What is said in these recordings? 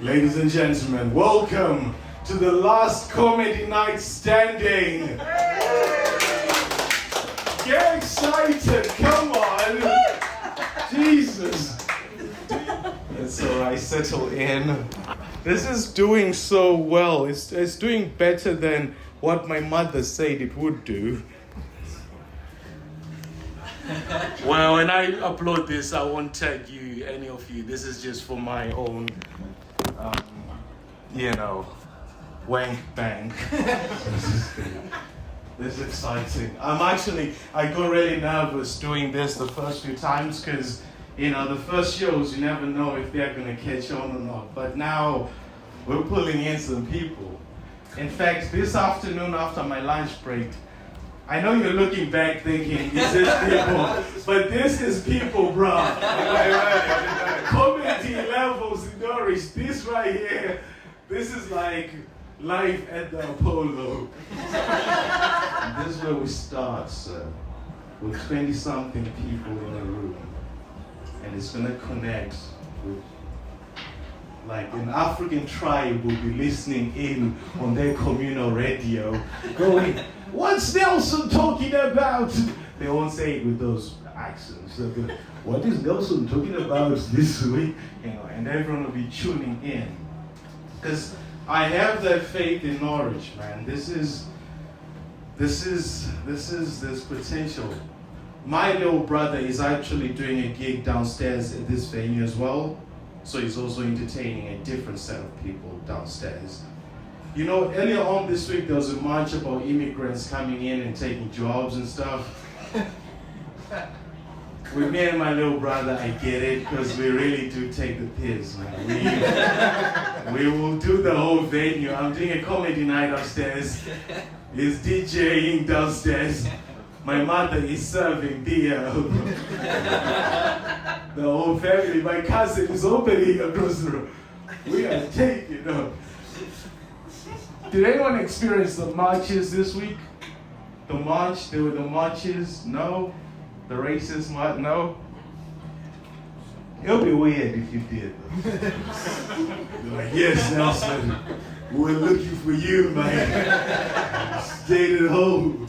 Ladies and gentlemen, welcome to the last comedy night standing. Get excited, come on. Jesus. It's alright, settle in. This is doing so well. It's doing better than what my mother said it would do. Well, when I upload this, I won't tag you, any of you. This is just for my own, wank bang. This is exciting. I got really nervous doing this the first few times because, the first shows, you never know if they're going to catch on or not. But now, we're pulling in some people. In fact, this afternoon after my lunch break, I know you're looking back thinking, is this people? But this is people, bro. Comedy levels, Norwich. This right here, this is like live at the Apollo. And this is where we start, sir. With 20-something people in a room. And it's going to connect with, like an African tribe will be listening in on their communal radio, going, what's Nelson talking about? They won't say it with those accents. They'll be, what is Nelson talking about this week? And everyone will be tuning in. Because I have that faith in Norwich, man. There's potential. My little brother is actually doing a gig downstairs at this venue as well. So he's also entertaining a different set of people downstairs. Earlier on this week, there was a march about immigrants coming in and taking jobs and stuff. With me and my little brother, I get it, because we really do take the piss, man. We will do the whole venue. I'm doing a comedy night upstairs. He's DJing downstairs. My mother is serving beer. The whole family, my cousin is opening across the room. We are taking up. Did anyone experience the marches this week? There were the marches, no? The racist march, no? It'll be weird if you did. You're like, yes, Nelson, we're looking for you, man. Stayed at home.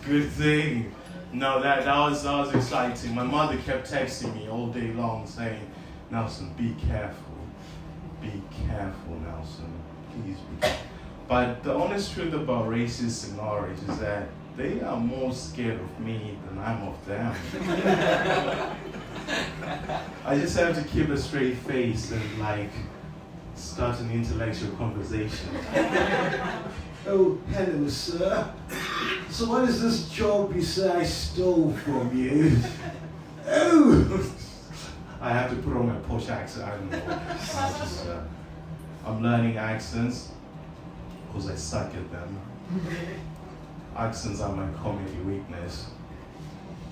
Good thing. No, that was exciting. My mother kept texting me all day long saying, Nelson, be careful. Be careful, Nelson. Please be careful. But the honest truth about racists in Norwich is that they are more scared of me than I'm of them. I just have to keep a straight face and start an intellectual conversation. Oh, hello, sir. So what is this job you say I stole from you? Oh! I have to put on my posh accent, I don't know. I'm learning accents, because I suck at them. Accents are my comedy weakness,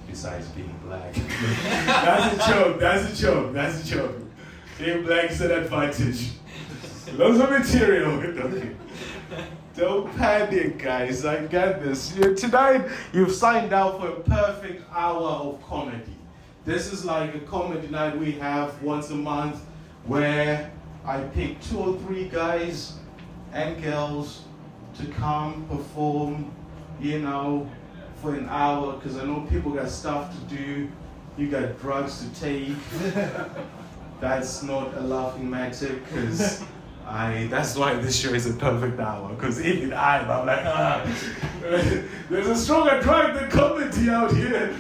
besides being black. That's a joke. Being black is an advantage. Lots of material. Okay. Don't panic, guys. I got this. Tonight, you've signed out for a perfect hour of comedy. This is like a comedy night we have once a month where I pick 2 or 3 guys and girls to come perform, for an hour, because I know people got stuff to do. You got drugs to take. That's not a laughing matter, because that's why this show is a perfect hour, because even I'm like, there's a stronger drug than comedy out here.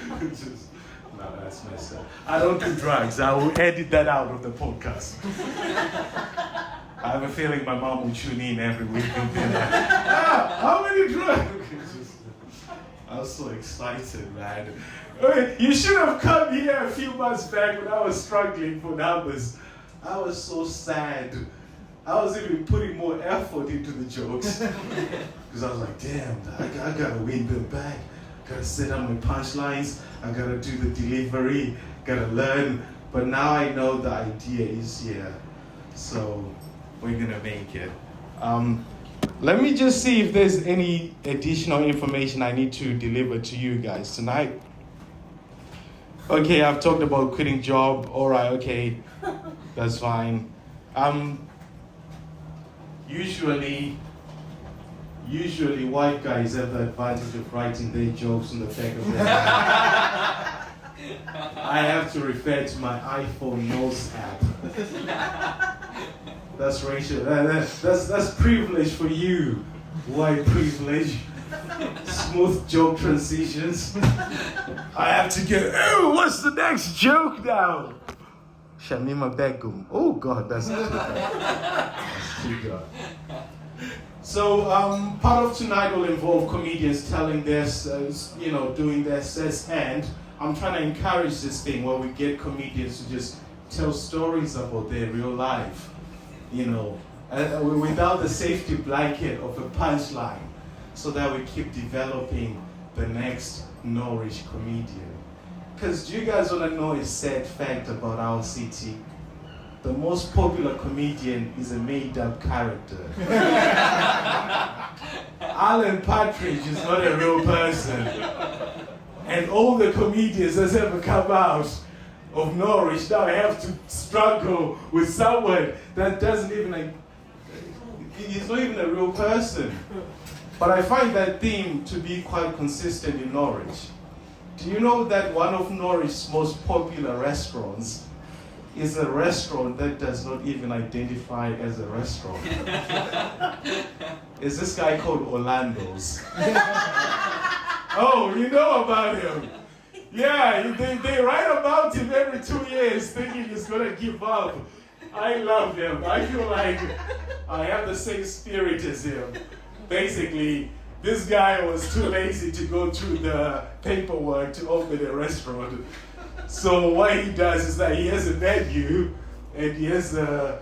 No, that's messed up. I don't do drugs. I will edit that out of the podcast. I have a feeling my mom will tune in every week and be like, how many drugs? I was so excited, man. You should have come here a few months back when I was struggling for numbers. I was so sad. I was even putting more effort into the jokes. Because I was like, damn, I gotta win them back. Gotta set up my punchlines. I gotta do the delivery. Gotta learn. But now I know the idea is here. So we're gonna make it. Let me just see if there's any additional information I need to deliver to you guys tonight. Okay, I've talked about quitting job. All right, okay, that's fine. Usually white guys have the advantage of writing their jokes on the back of their hand. I have to refer to my iPhone notes app. That's racial. That's privilege for you. White privilege. Smooth joke transitions. I have to get, oh, what's the next joke now? Shamima Begum. Oh God, that's too good. So part of tonight will involve comedians telling their, doing their sets, and I'm trying to encourage this thing where we get comedians to just tell stories about their real life, without the safety blanket of a punchline, so that we keep developing the next Norwich comedian. Because do you guys want to know a sad fact about our city? The most popular comedian is a made-up character. Alan Partridge is not a real person. And all the comedians that's ever come out of Norwich now have to struggle with someone that doesn't even, he's not even a real person. But I find that theme to be quite consistent in Norwich. Do you know that one of Norwich's most popular restaurants is a restaurant that does not even identify as a restaurant? It's this guy called Orlando's. Oh, you know about him. Yeah, they write about him every 2 years thinking he's going to give up. I love him. I feel like I have the same spirit as him. Basically, this guy was too lazy to go through the paperwork to open a restaurant. So what he does is that he has a menu and he has a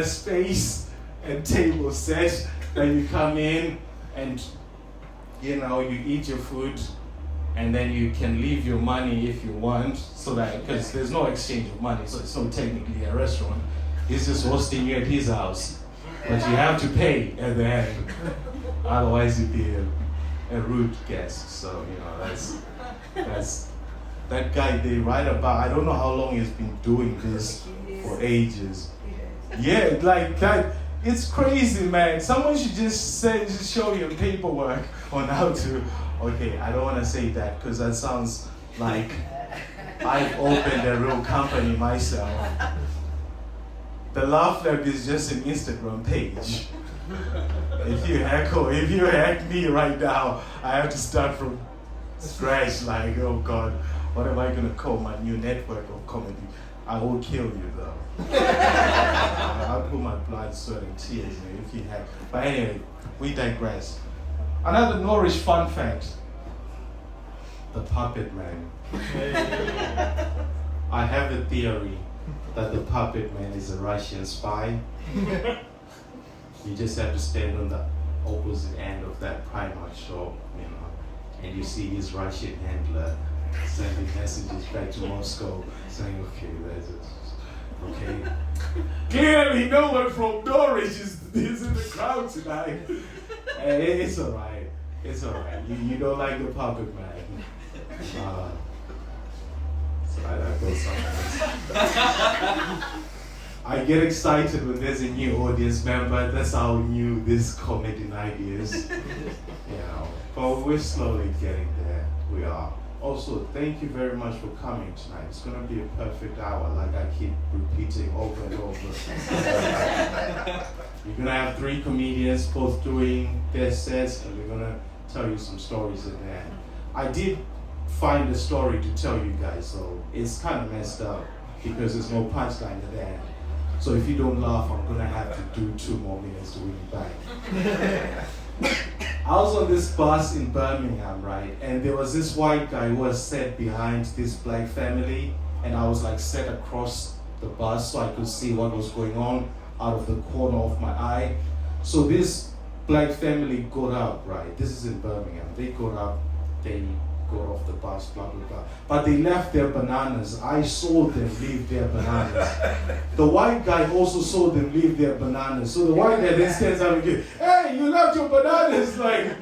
space and table set that you come in and you eat your food and then you can leave your money if you want, so that, because there's no exchange of money, so it's not technically a restaurant. He's just hosting you at his house. But you have to pay at the end. Otherwise you'd be a rude guest. So, that's that guy they write about. I don't know how long he's been doing this for ages. Yeah, like that. It's crazy, man. Someone should just show you paperwork on how to. Okay, I don't want to say that because that sounds like I've opened a real company myself. The Laugh Lab is just an Instagram page. If you hack me right now, I have to start from scratch. Like, oh God, what am I gonna call my new network of comedy? I will kill you though. I'll put my blood, sweat, and tears in if you hack. But anyway, we digress. Another Norwich fun fact: the puppet man. I have a theory that the puppet man is a Russian spy. You just have to stand on the opposite end of that Primark shop, and you see his Russian handler sending messages back to Moscow saying, okay, that's it. Okay. Clearly no one from Norwich is in the crowd tonight. Hey, it's alright. It's alright. You don't like the puppet man. So I go somewhere. I get excited when there's a new audience member. That's how new this comedy night is. But we're slowly getting there. We are. Also, thank you very much for coming tonight. It's going to be a perfect hour, like I keep repeating over and over. You're going to have 3 comedians both doing their sets, and we're going to tell you some stories at the end. I did find a story to tell you guys, so it's kind of messed up because there's no punchline at the end. So if you don't laugh, I'm going to have to do 2 more minutes to win you back. I was on this bus in Birmingham, right? And there was this white guy who was sat behind this black family, and I was like sat across the bus so I could see what was going on out of the corner of my eye. So this black family got up, right? This is in Birmingham. They got up, they got off the bus, blah, blah, blah. But they left their bananas. I saw them leave their bananas. The white guy also saw them leave their bananas. So the white guy then stands up and goes, hey, you left your bananas, like,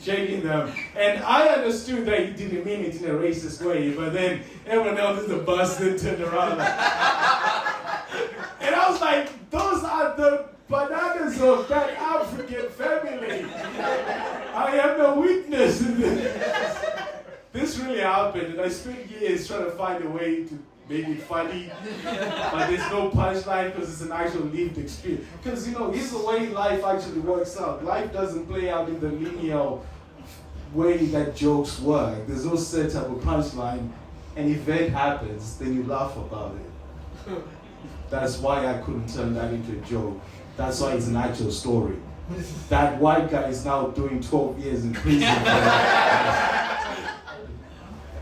shaking them. And I understood that he didn't mean it in a racist way, but then everyone else in the bus then turned around like, and I was like, those are the bananas members of that African family. I am the witness in this. This really happened, and I spent years trying to find a way to make it funny, but there's no punchline because it's an actual lived experience. Because, you know, here's the way life actually works out. Life doesn't play out in the linear way that jokes work. There's no setup or punchline. An event happens, then you laugh about it. That's why I couldn't turn that into a joke. That's why it's an actual story. That white guy is now doing 12 years in prison.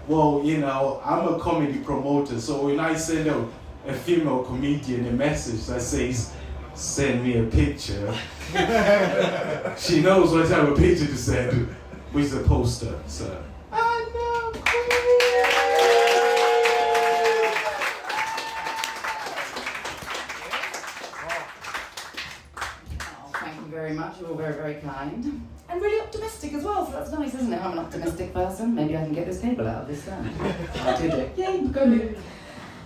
Well, you know, I'm a comedy promoter, so when I send a female comedian a message that says, send me a picture, she knows what type of picture to send, which is a poster, so. Anna Quinn! Oh, thank you very much, you're all very, very kind. And really optimistic as well, so that's nice, isn't it? I'm an optimistic person. Maybe I can get this cable out of this stand. I did it. Yay, go.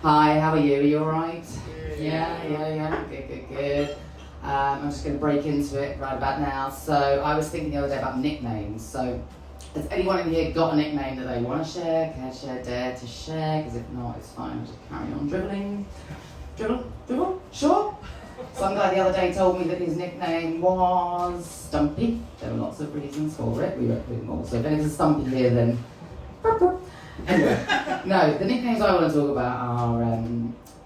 Hi, how are you? Are you alright? Yeah. Good. I'm just going to break into it right about now. So, I was thinking the other day about nicknames. So, has anyone in here got a nickname that they want to share? Care, share, dare to share? Because if not, it's fine. I'll just carry on dribbling. Dribble? Sure? Some guy the other day told me that his nickname was Stumpy. There were lots of reasons for it. We went through them all. So if there's a Stumpy here, then... Anyway, no, the nicknames I want to talk about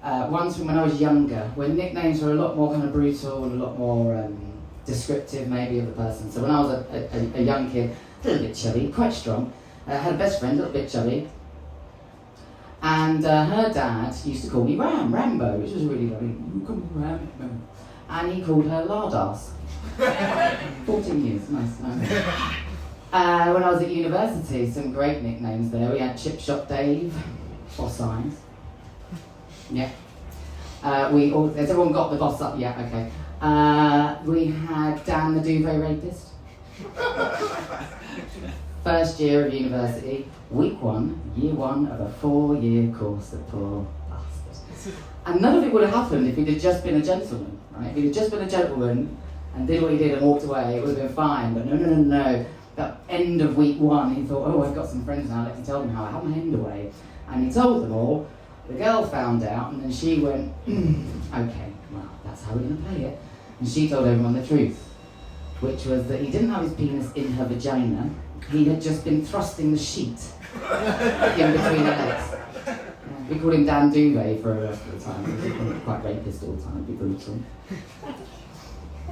are ones from when I was younger, when nicknames were a lot more kind of brutal and a lot more descriptive maybe of the person. So when I was a young kid, a little bit chubby, quite strong, had a best friend, a little bit chubby, and her dad used to call me Rambo, which was really lovely. You call me Rambo. And he called her Lardass. 14 years, nice. When I was at university, some great nicknames there. We had Chip Shop Dave, Boss Eyes. Yeah. Has everyone got the boss up? Yeah, okay. We had Dan the Duvet Rapist. First year of university, week 1, year 1 of a 4-year course, the poor bastard. And none of it would have happened if he'd have just been a gentleman, right? If he'd have just been a gentleman and did what he did and walked away, it would have been fine. But no. That end of week 1, he thought, oh, I've got some friends now, let me tell them how I had my hand away. And he told them all. The girl found out, and then she went, okay, well, that's how we're going to play it. And she told everyone the truth, which was that he didn't have his penis in her vagina. He had just been thrusting the sheet in between her legs. We called him Dan Duvet for the rest of the time. He was quite rapist all the time, it'd be brutal.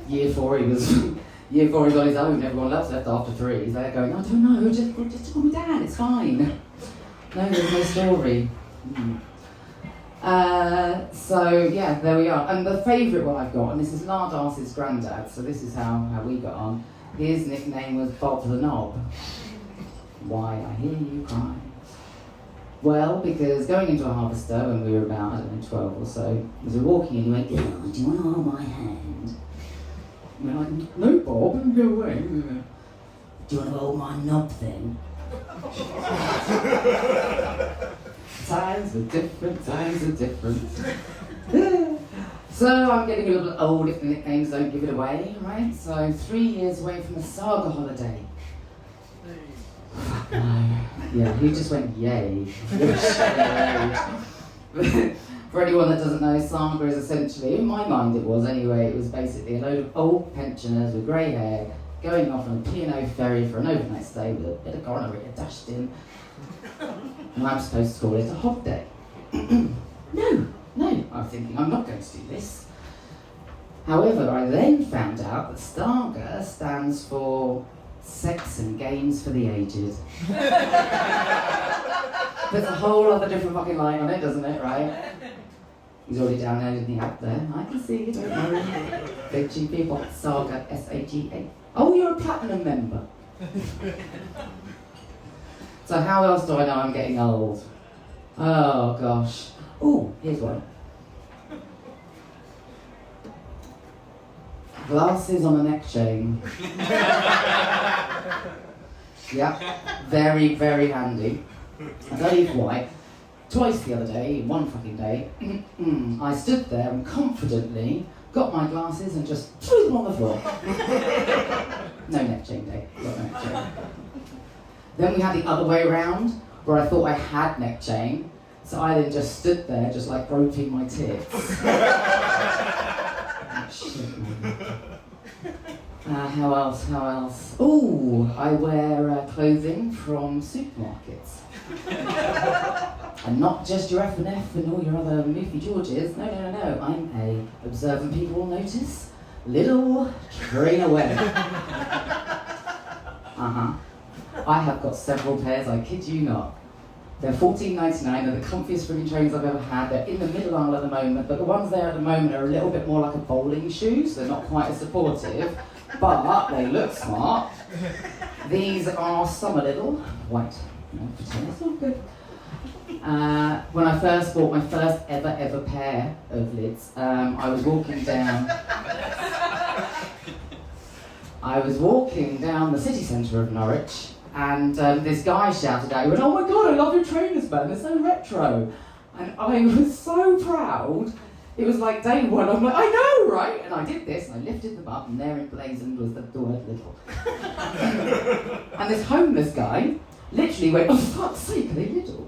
Year 4 he was on his own, everyone else left after 3. He's there going, I don't know, just call me Dan, it's fine. No, there's no story. So yeah, there we are. And the favourite one I've got, and this is Lardass's granddad, so this is how we got on. His nickname was Bob the Knob. Why, I hear you cry. Well, because going into a harvester when we were about, 12 or so, as we were walking in, he went, oh, do you want to hold my hand? And we're like, no, Bob, go away. Do you want to hold my knob then? Times are different. So I'm getting a little bit old if the nicknames don't give it away, right? So 3 years away from the Saga holiday. No. Yeah, he just went yay. For anyone that doesn't know, Saga is essentially, in my mind it was anyway, it was basically a load of old pensioners with grey hair going off on a P&O ferry for an overnight stay with a bit of gonorrhea dashed in. And I'm supposed to call it a hog day. No, I'm thinking I'm not going to do this. However, I then found out that Starga stands for Sex and Games for the Aged. Puts a whole other different fucking line on it, doesn't it, right? He's already downloaded the app there. I can see it, don't worry. Big GP bot Saga, S-A-G-A. Oh, you're a platinum member. So how else do I know I'm getting old? Oh gosh. Oh, here's one. Glasses on a neck chain. Yeah, very, very handy. I don't even why. Twice the other day, one fucking day, I stood there and confidently got my glasses and just threw them on the floor. No neck chain day, got no neck chain. Then we had the other way around, where I thought I had neck chain, so I then just stood there, just like groping my tits. Oh, shit, man. How else? Ooh, I wear clothing from supermarkets. And not just your F&F and all your other Moofy Georges. No. I'm a observant people will notice little trainer wear. I have got several pairs, I kid you not. They're $14.99, they're the comfiest freaking trainers I've ever had. They're in the middle aisle at the moment, but the ones there at the moment are a little bit more like a bowling shoe, so they're not quite as supportive, but they look smart. These are summer little, white, for tennis, all good. When I first bought my first ever pair of lids, I was walking down the city centre of Norwich, and this guy shouted out, he went, "Oh my god, I love your trainers, man, they're so retro." And I was so proud. It was like day one, I'm like, I know, right? And I did this, and I lifted them up, and there emblazoned was the word little. And this homeless guy literally went, "Oh, for fuck's sake, are they little?"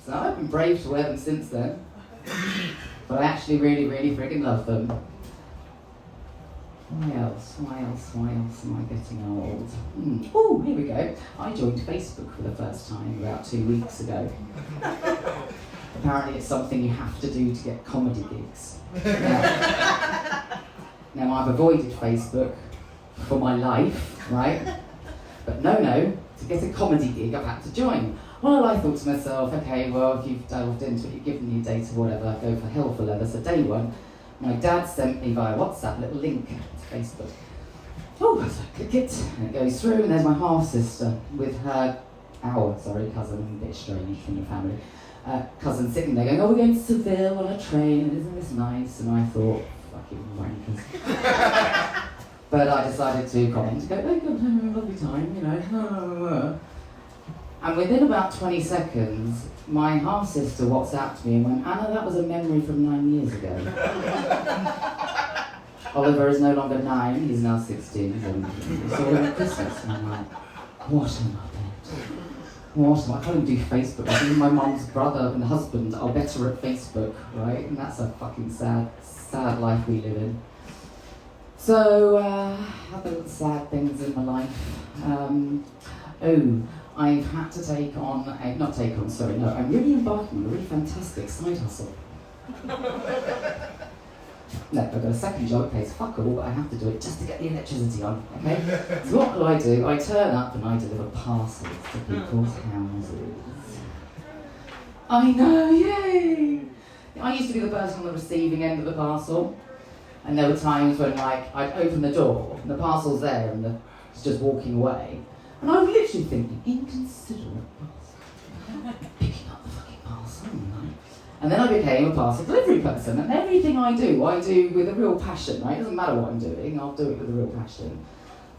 So I've been brave to wear them since then. But I actually really, really friggin' love them. Why else am I getting old? Oh, here we go. I joined Facebook for the first time about 2 weeks ago. Apparently it's something you have to do to get comedy gigs. Now I've avoided Facebook for my life, right? But no, to get a comedy gig I've had to join. Well, I thought to myself, okay, well, if you've delved into it, you've given me a date or whatever, go for hell for leather. So day one, my dad sent me via WhatsApp a little link to Facebook. Oh, so I click it, and it goes through, and there's my half-sister with her, cousin, a bit strange from the family, cousin sitting there going, "Oh, we're going to Seville on a train, and isn't this nice?" And I thought, fucking wankers. But I decided to comment, go, "Oh, God, having a lovely time, you know." And within about 20 seconds, my half-sister WhatsApped me and went, "Anna, that was a memory from 9 years ago." Oliver is no longer 9, he's now 16, and it's all over Christmas. And I'm like, what am I I can't even do Facebook. I think my mum's brother and husband are better at Facebook, right? And that's a fucking sad life we live in. So, other sad things in my life. I've had to I'm really embarking on a really fantastic side hustle. No, I've got a second job, it pays fuck all, but I have to do it just to get the electricity on, okay? So what do? I turn up and I deliver parcels to people's houses. I know, yay! I used to be the person on the receiving end of the parcel, and there were times when, like, I'd open the door, and the parcel's there, and it's just walking away, and I was literally thinking, inconsiderate parcel. Picking up the fucking parcel, right? And then I became a parcel delivery person, and everything I do with a real passion, right? It doesn't matter what I'm doing, I'll do it with a real passion.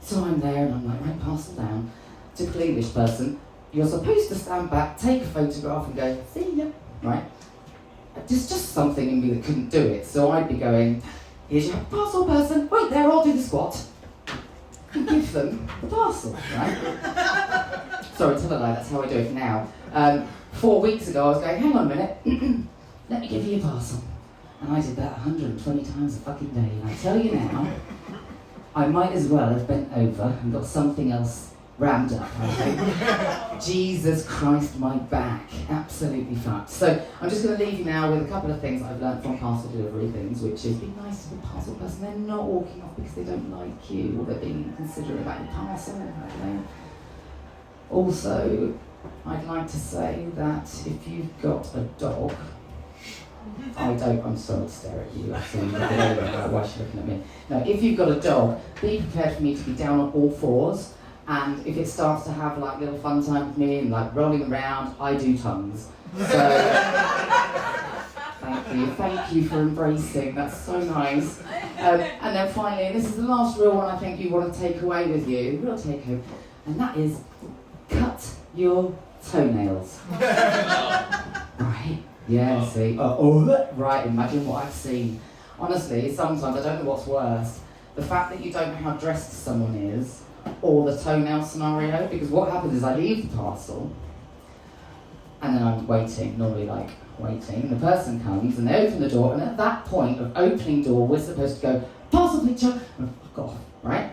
So I'm there, and I'm like, right, parcel down. Typical English person, you're supposed to stand back, take a photograph, and go, see ya, right? There's just something in me that couldn't do it, so I'd be going, here's your parcel person, wait there, I'll do the squat. And give them the parcel, right? Sorry, tell a lie, that's how I do it now. 4 weeks ago, I was going, hang on a minute, let me give you a parcel. And I did that 120 times a fucking day. And I tell you now, I might as well have bent over and got something else rammed up, I think. Jesus Christ, my back. Absolutely fucked. So I'm just going to leave you now with a couple of things I've learned from parcel delivery things, which is be nice to the parcel person. They're not walking off because they don't like you or they're being inconsiderate about your parcel. Also, I'd like to say that if you've got a dog, I'm sorry to stare at you, actually, why is she looking at me? No, if you've got a dog, be prepared for me to be down on all fours, and if it starts to have like little fun time with me and like rolling around, I do tongues. So, thank you for embracing, that's so nice. And then finally, and this is the last real one I think you want to take away with you, real take home, and that is cut your toenails. Right? Yeah, see. Right, imagine what I've seen. Honestly, sometimes I don't know what's worse. The fact that you don't know how dressed someone is, or the toenail scenario, because what happens is I leave the parcel, and then I'm waiting, normally like waiting, and the person comes, and they open the door, and at that point of opening door, we're supposed to go, parcel picture, and fuck off, right?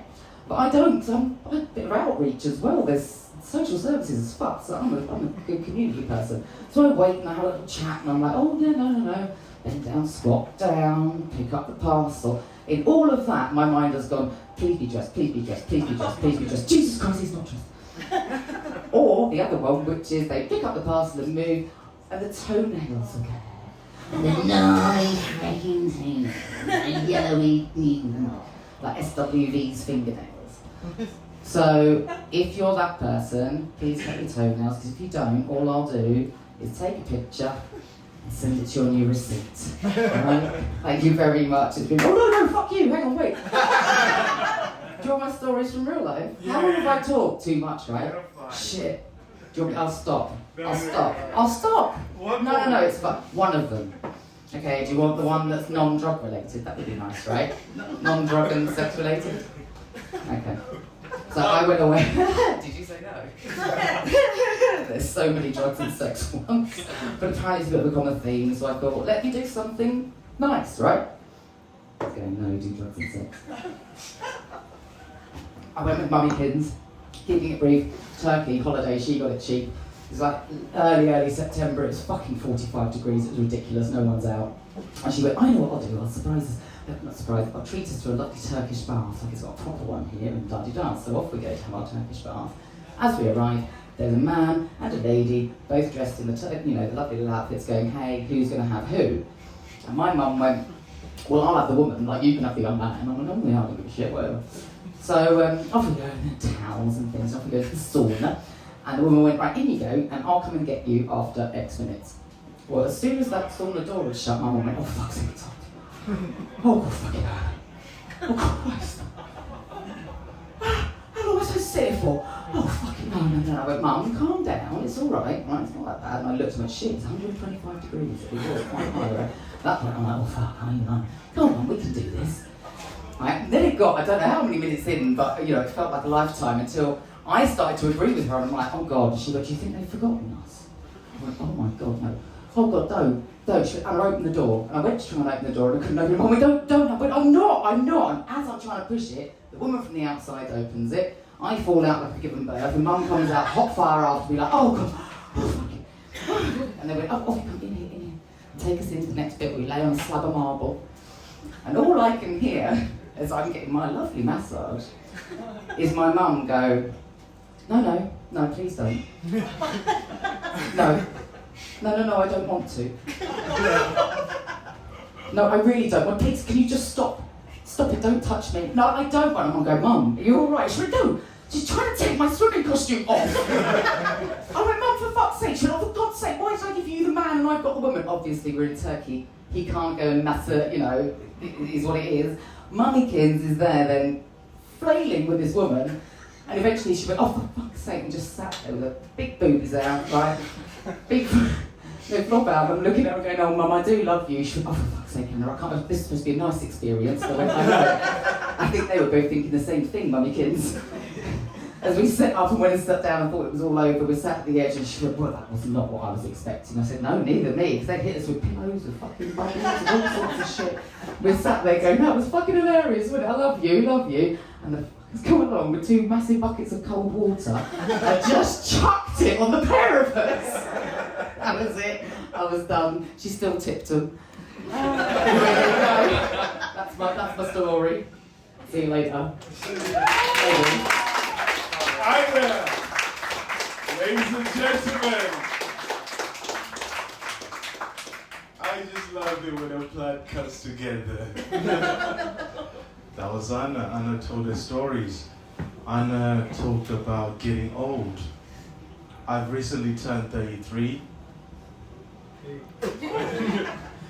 But I don't, because I'm a bit of outreach as well. There's social services as fuck, so I'm a good community person. So I wait and I have a little chat, and I'm like, oh yeah, no. Bend down, squat down, pick up the parcel. In all of that, my mind has gone, please be dressed, please be dressed, please be dressed, please be dressed. Jesus Christ, he's not dressed. Or the other one, which is they pick up the parcel and move, and the toenails are there. And the nice freaking toenails, and yellowy, like SWV's fingernails. So, if you're that person, please cut your toenails, because if you don't, all I'll do is take a picture and send it to your new receipt. Alright? Thank you very much. It's been, oh no, fuck you, hang on, wait. Do you want my stories from real life? Yeah. How long have I talked? Too much, right? Shit. Do you want me? I'll stop. I'll stop. No, it's fine. One of them. Okay, do you want the one that's non-drug related? That would be nice, right? Non-drug and sex related? Okay. So I went away. Did you say no? There's so many drugs and sex ones. But apparently it's a bit of a common theme, so I thought, let me do something nice, right? I was going, no, do drugs and sex. I went with Mummykins, keeping it brief, Turkey, holiday, she got it cheap. It was like early September, it was fucking 45 degrees, it was ridiculous, no one's out. And she went, I know what I'll do, I'll surprise us. Not surprised, I'll treat us to a lovely Turkish bath, like it's got a proper one here, and da-di-da. So off we go to have our Turkish bath. As we arrive, there's a man and a lady, both dressed in the lovely little outfits, going, hey, who's going to have who? And my mum went, well, I'll have the woman, like you can have the young man. And I went, oh, yeah, I don't give a shit, whatever. So off we go, and towels and things, off we go to the sauna. And the woman went, right, in you go, and I'll come and get you after X minutes. Well, as soon as that sauna door was shut, my mum went, oh, fuck's sake, it's hot. Oh, God, fucking hell. Oh, Christ. How long was I sit for? Oh, fucking no. I went, Mum, calm down, it's all right, it's not that bad. And I looked and went, shit, it's 125 degrees. It was quite high, right? At that point, I'm like, oh, fuck, come on, we can do this. Right? Then it got, I don't know how many minutes in, but, it felt like a lifetime until I started to agree with her, and I'm like, oh, God. She went, do you think they've forgotten us? I went, oh, my God, no. Oh, God, don't. She went, and I opened the door, and I went to try and open the door, and I couldn't open it. I went, don't. I went, I'm not. And as I'm trying to push it, the woman from the outside opens it. I fall out like a given bird. The mum comes out, hot fire after me, like, oh, God, oh, fucking. And they went, oh, come in here. Take us into the next bit. We lay on a slab of marble. And all I can hear, as I'm getting my lovely massage, is my mum go, no, please don't. No, I don't want to. No, I really don't. Well, please, can you just stop? Stop it, don't touch me. No, I don't want. I'm going to go, Mum, are you all right? She went, no, she's trying to take my swimming costume off. I went, Mum, for fuck's sake. She went, oh, for God's sake, why should I give you the man and I've got the woman? Obviously, we're in Turkey. He can't go and matter, it is what it is. Mummykins is there then, flailing with this woman. And eventually she went, oh, for fuck's sake, and just sat there with her big boobies out, right? Big flop out. I'm looking at her going, oh, Mum, I do love you. She went, oh, for fuck's sake, Anna, this is supposed to be a nice experience. So I went, I know. I think they were both thinking the same thing, Mummykins. As we set up and went and sat down and thought it was all over, we sat at the edge and she went, well, that was not what I was expecting. I said, no, neither me, because they hit us with pillows and fucking buttons and all sorts of shit. We sat there going, that was fucking hilarious, wasn't it? I love you. And the fuckers come along with 2 massive buckets of cold water. I just chucked it on the pair of us. That was it. I was done. She still tipped them. That's my story. See you later. Hi there, ladies and gentlemen. I just love it when a plot comes together. That was Anna. Anna told her stories. Anna talked about getting old. I've recently turned 33.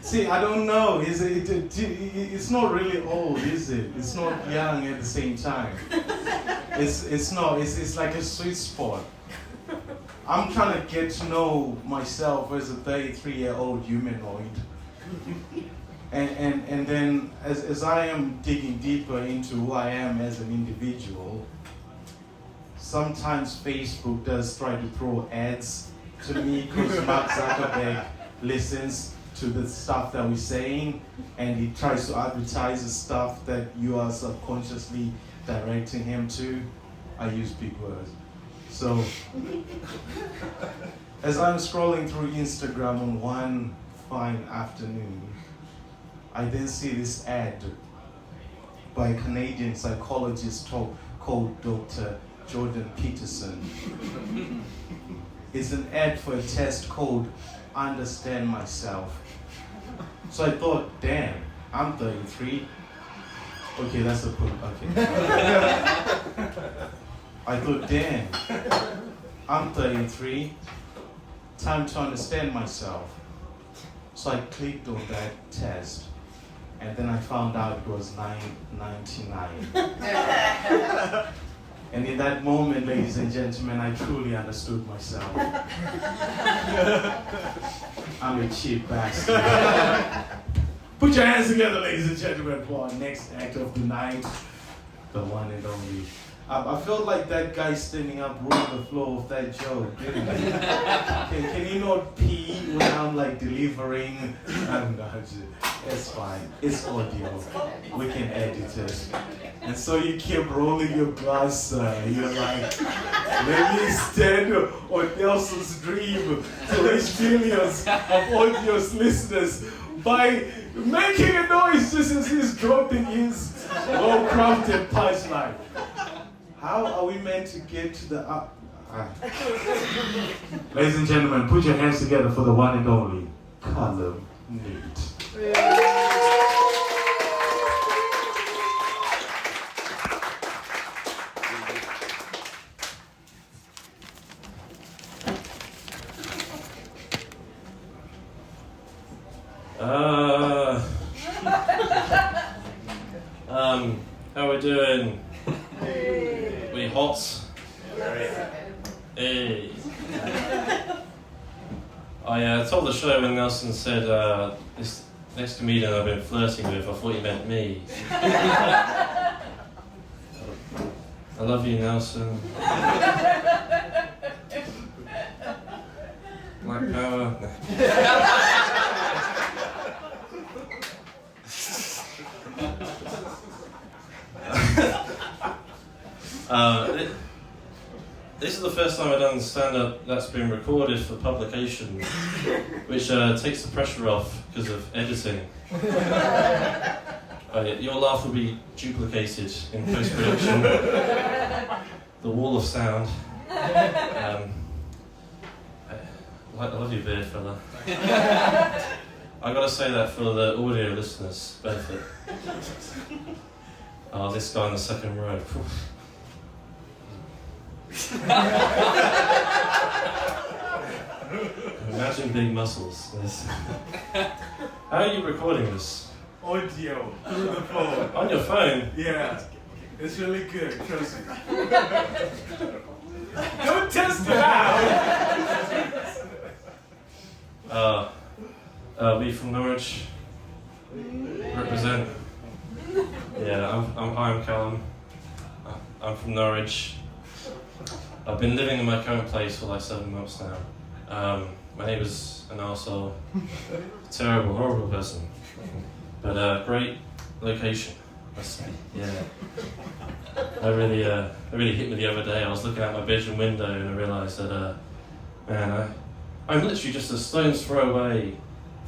See, I don't know. It's not really old, is it? It's not young at the same time. It's not. It's like a sweet spot. I'm trying to get to know myself as a 33-year-old humanoid. And then as I am digging deeper into who I am as an individual, sometimes Facebook does try to throw ads to me because Mark Zuckerberg listens to the stuff that we're saying, and he tries to advertise the stuff that you are subconsciously directing him to. I use big words. So, as I'm scrolling through Instagram on one fine afternoon, I then see this ad by a Canadian psychologist called Dr. Jordan Peterson. It's an ad for a test called Understand Myself. So I thought, damn, I'm 33. Okay, that's a put. Okay. I thought, damn, I'm 33. Time to understand myself. So I clicked on that test, and then I found out it was $9.99. And in that moment, ladies and gentlemen, I truly understood myself. I'm a cheap bastard. Put your hands together, ladies and gentlemen, for our next act of the night, the one and only. I felt like that guy standing up ruined the flow of that joke, didn't he? Can you not pee when I'm like delivering? It's fine. It's audio. We can edit it. And so you keep rolling your glass. You're like, let me stand on Nelson's dream to reach millions of audience listeners by making a noise just as he's dropping his well-crafted punchline. How are we meant to get to the up? Ladies and gentlemen, put your hands together for the one and only Callum Neate. How we doing? We hot? Hey. I told the show when Nelson said this next comedian I've been flirting with, I thought he meant me. I love you, Nelson. Black power. This is the first time I've done stand-up that's been recorded for publication, which takes the pressure off because of editing. Your laugh will be duplicated in post-production. The wall of sound. I love your beard, fella. I gotta say that for the audio listeners' benefit. Oh, this guy in the second row. Imagine big muscles. How are you recording this? Audio through the phone. On your phone? Yeah. It's really good, trust me. Don't test it out! We from Norwich. Represent. Yeah, I'm Callum. I'm from Norwich. I've been living in my current place for like 7 months now. My neighbour's an arsehole. Terrible, horrible person. But great location, I say. Yeah. It really hit me the other day. I was looking out my bedroom window and I realised that, I'm literally just a stone's throw away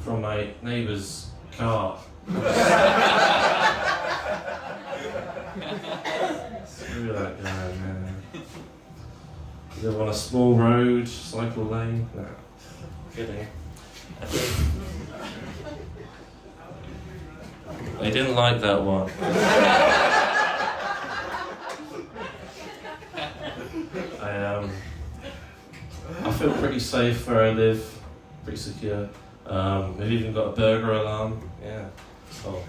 from my neighbour's car. Screw that guy, man. You live on a small road, cycle lane? No, kidding. They didn't like that one. I feel pretty safe where I live, pretty secure. We've even got a burglar alarm, yeah. Oh,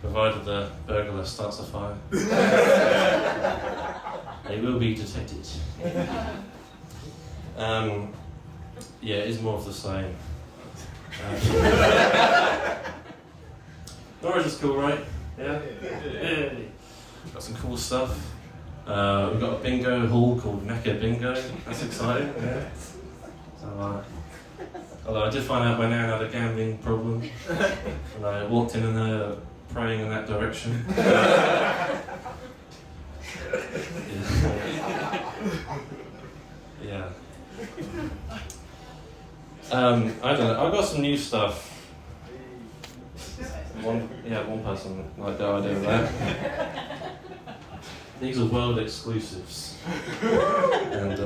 provided the burglar starts a fire. They will be detected. Yeah, it is more of the same. Norwich is cool, right? Yeah? Yeah. Got some cool stuff. We've got a bingo hall called Mecca Bingo. That's exciting, yeah. So, although I did find out my nan had a gambling problem, and I walked in and praying in that direction. Yeah. I don't know. I've got some new stuff. One person liked the idea of that. These are world exclusives, and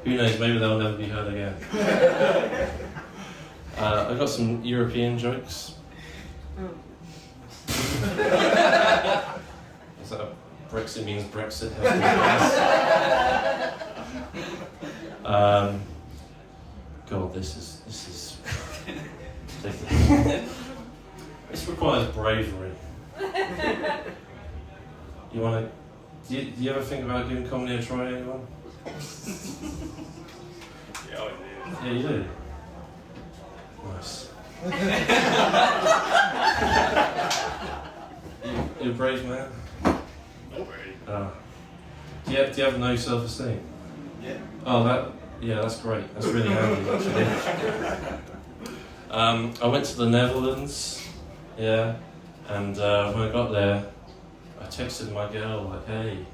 who knows? Maybe they'll never be heard again. I've got some European jokes. Is that Brexit means Brexit? God, this is this requires bravery. You want to? Do you ever think about giving comedy a try, anyone? Yeah, I do. Yeah, you do. Nice. You're a brave man. Not really. Do you have no self-esteem? Yeah. Oh, that's great. That's really handy, actually. I went to the Netherlands, yeah, and when I got there, I texted my girl, like, hey,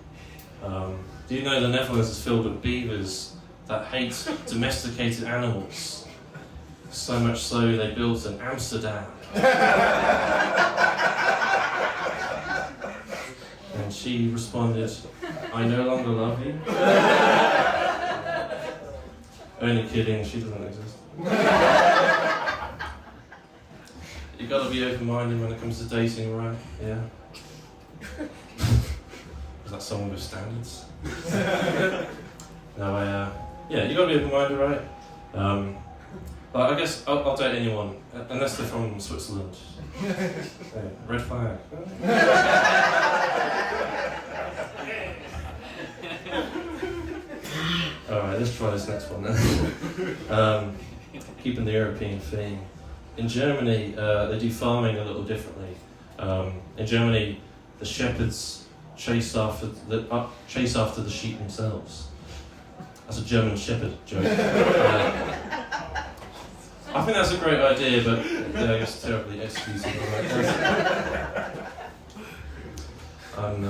do you know the Netherlands is filled with beavers that hate domesticated animals? So much so they built an Amsterdam. And she responded, I no longer love you. Only kidding, she doesn't exist. You gotta be open-minded when it comes to dating, right? Yeah. Is that someone with standards? No, yeah, you gotta be open-minded, right? But I guess I'll date anyone, unless they're from Switzerland. Hey, red flag. Alright, let's try this next one then. Keeping the European theme. In Germany, they do farming a little differently. In Germany, the shepherds chase after the sheep themselves. That's a German shepherd joke. I think that's a great idea, but I guess terribly executed. I'm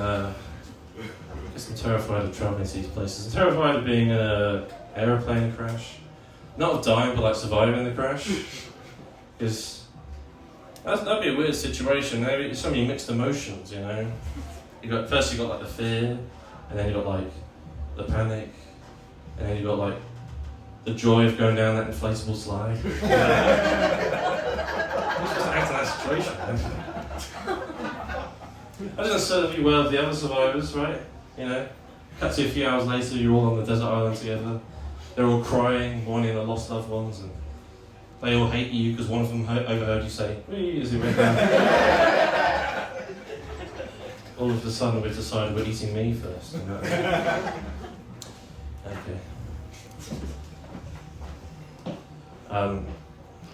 terrified of travelling to these places. I'm terrified of being in an aeroplane crash. Not of dying, but like surviving the crash. Because that'd be a weird situation. There's so many mixed emotions, you know. First you got like the fear, and then you got like the panic, and then you got like the joy of going down that inflatable slide. Just act in that situation, man. I just serve you well with the other survivors, right? You know, cut to a few hours later, you're all on the desert island together. They're all crying, mourning their lost loved ones, and they all hate you because one of them overheard you say, "Wee," as he went down. All of a sudden, we've decided we're eating me first. You know? Okay.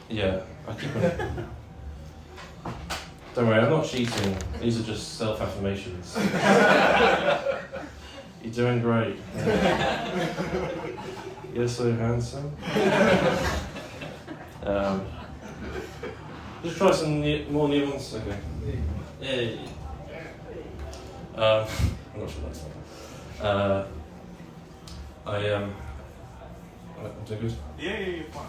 Yeah, I keep on. Don't worry, I'm not cheating. These are just self-affirmations. You're doing great. You're so handsome. Just try some more new ones. Okay. Yay. I'm not sure that's fine. I'm doing good. Yeah, you're fine.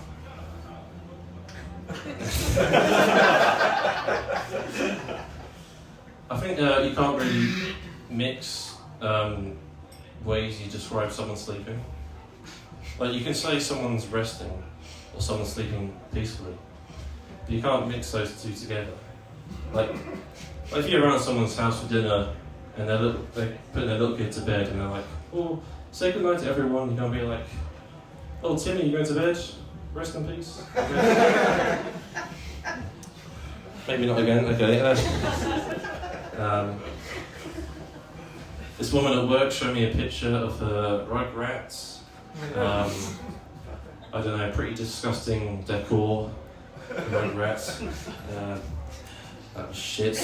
I think you can't really mix ways you describe someone sleeping. Like you can say someone's resting or someone's sleeping peacefully, but you can't mix those two together. Like if you're around someone's house for dinner and they're putting their little kid to bed and they're like, "Oh, say goodnight to everyone," you can't be like, "Oh, Timmy, you going to bed? Rest in peace." Maybe not again. Okay. This woman at work showed me a picture of her Rugrats I don't know, pretty disgusting decor. No regrets. That was shit.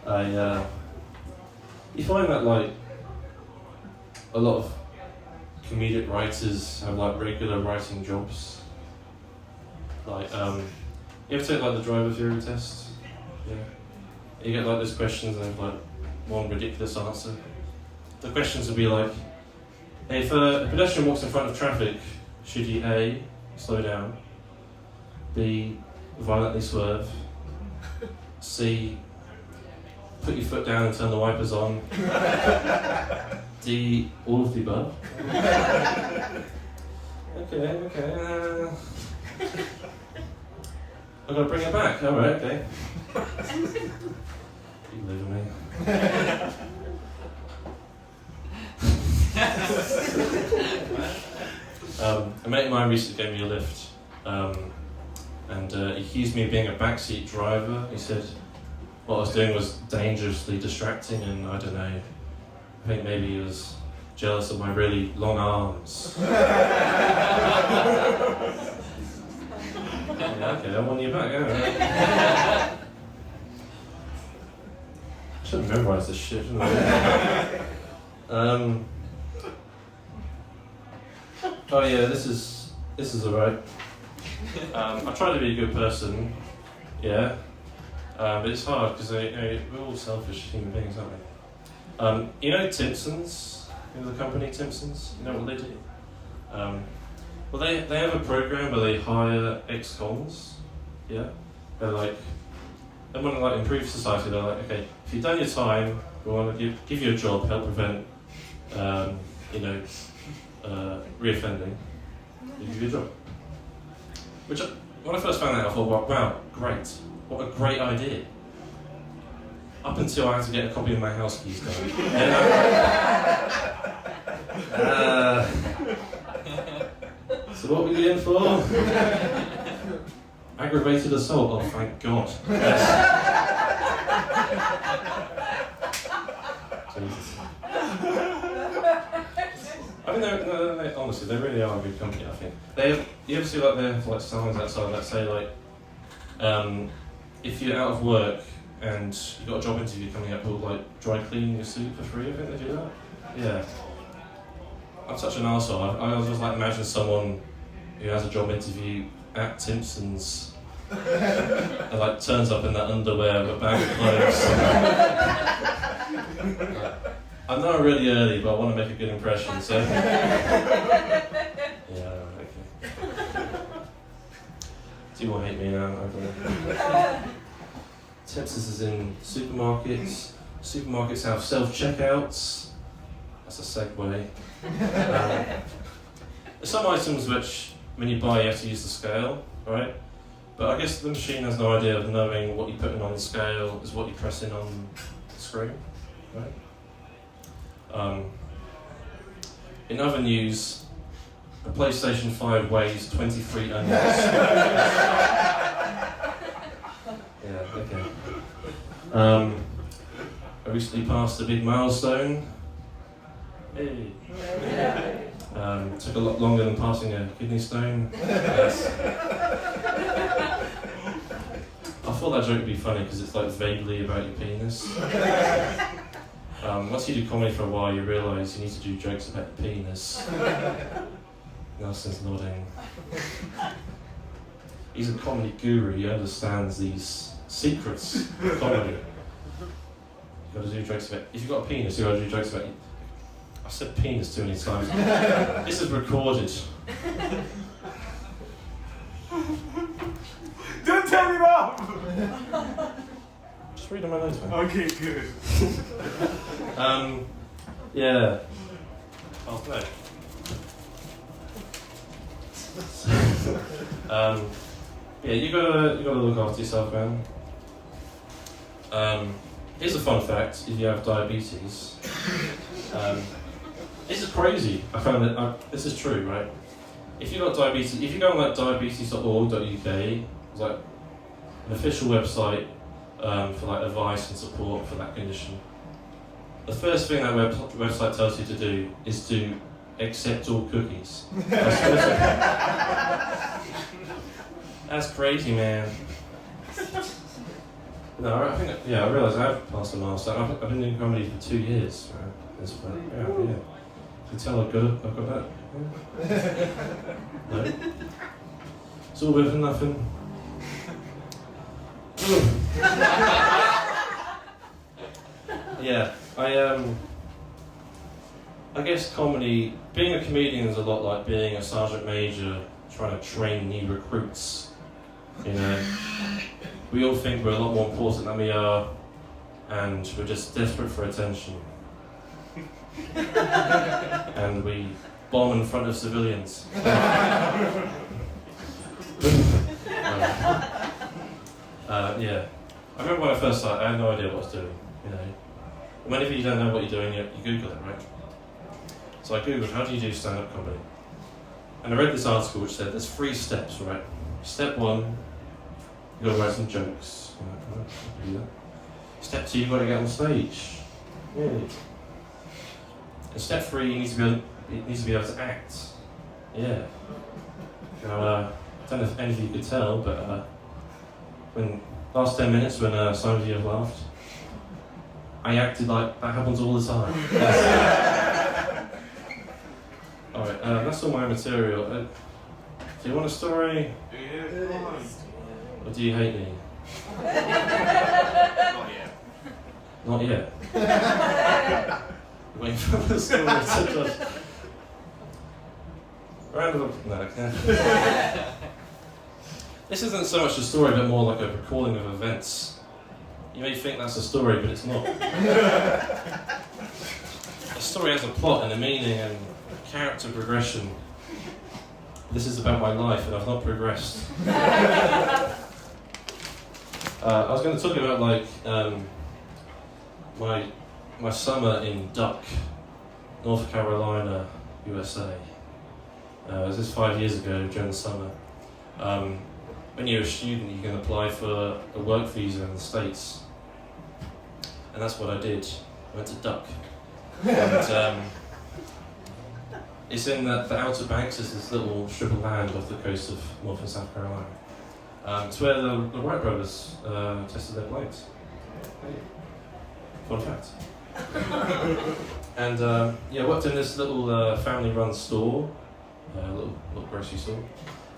Okay. You find that like a lot of comedic writers have like regular writing jobs. Like, you ever take like the driver theory test? Yeah. You get like those questions and they have like one ridiculous answer. The questions would be like, if a pedestrian walks in front of traffic, should he A, slow down, B, violently swerve, C, put your foot down and turn the wipers on, D, all of the above? Okay. I've got to bring it back. Alright, okay. You live with me. A mate of mine recently gave me a lift, and he accused me of being a backseat driver. He said what I was doing was dangerously distracting, and I don't know, I think maybe he was jealous of my really long arms. Yeah, okay, I'm on your back, yeah. I should have memorised this shit, shouldn't I? Oh yeah, this is alright. I try to be a good person, yeah, but it's hard because we're all selfish human beings, aren't we? You know Timpsons? You know the company Timpsons? You know what they do? Well, they have a program where they hire ex-cons, yeah? They want to like improve society. They're like, okay, if you've done your time, we want to give you a job, help prevent, reoffending. They give you a job. Which, when I first found that, I thought, wow, great. What a great idea. Up until I had to get a copy of my house keys done. So what were you in for? Aggravated assault. Oh, thank God. Jesus. I mean, they honestly, they really are a good company. I think you ever see like their signs outside that say like, if you're out of work and you've got a job interview coming up, we'll like dry clean your suit for free. I think they do that. Yeah. I'm such an arsehole. I just like imagine someone who has a job interview at Timpsons and like turns up in that underwear with a bag of clothes. I know I'm really early, but I want to make a good impression, so yeah, okay. Do you all hate me now? Timpsons is in supermarkets. Supermarkets have self-checkouts. That's a segue. There's some items which, when you buy, you have to use the scale, right? But I guess the machine has no idea of knowing what you're putting on the scale is what you're pressing on the screen, right? In other news, a PlayStation 5 weighs 23 onions. Yeah, okay. I recently passed a big milestone. Hey. Took a lot longer than passing a kidney stone. Yes. I thought that joke would be funny because it's like vaguely about your penis. Once you do comedy for a while, you realise you need to do jokes about your penis. Nelson's nodding. He's a comedy guru, he understands these secrets of comedy. You've got to do jokes about... If you've got a penis, you've got to do jokes about... I've said penis too many times. This is recorded. Don't turn it off! Just read on my notes, man. Okay, good. Yeah. Oh, no. Yeah, you gotta look after yourself, man. Here's a fun fact: if you have diabetes, this is crazy. I found it. This is true, right? If you've got diabetes, if you go on like diabetes.org.uk, it's like an official website. for like advice and support for that condition. The first thing that website tells you to do is to accept all cookies. That's crazy, man. No, I think, yeah, I realise I have passed the milestone. I've been doing comedy for 2 years, right? This point. Yeah. You can tell I've got that. Yeah. No. It's all good for nothing. Yeah, I guess comedy, being a comedian is a lot like being a sergeant major trying to train new recruits. You know, we all think we're a lot more important than we are, and we're just desperate for attention. And we bomb in front of civilians. Yeah, I remember when I first started, I had no idea what I was doing. You know, whenever you don't know what you're doing, you Google it, right? So I googled, how do you do stand-up comedy? And I read this article which said there's 3 steps, right? Step 1, you've got to write some jokes. Do that. Step 2, you've got to get on stage. Yeah. And step 3, you need to be able to act. Yeah. Now, I don't know if any of you could tell, but when last 10 minutes when some of you have laughed, I acted like that happens all the time. Alright, that's all my material. Do you want a story? Or do you hate me? Not yet. Waiting for the story to just... Round of applause. No, okay. This isn't so much a story, but more like a recalling of events. You may think that's a story, but it's not. A story has a plot and a meaning and character progression. This is about my life, and I've not progressed. I was going to talk about like my summer in Duck, North Carolina, USA. This is 5 years ago during the summer. When you're a student, you can apply for a work visa in the States. And that's what I did. I went to Duck. And it's in the Outer Banks. It's this little strip of land off the coast of North and South Carolina. It's where the Wright brothers tested their planes. Fun fact. And yeah, I worked in this little family-run store, little grocery store,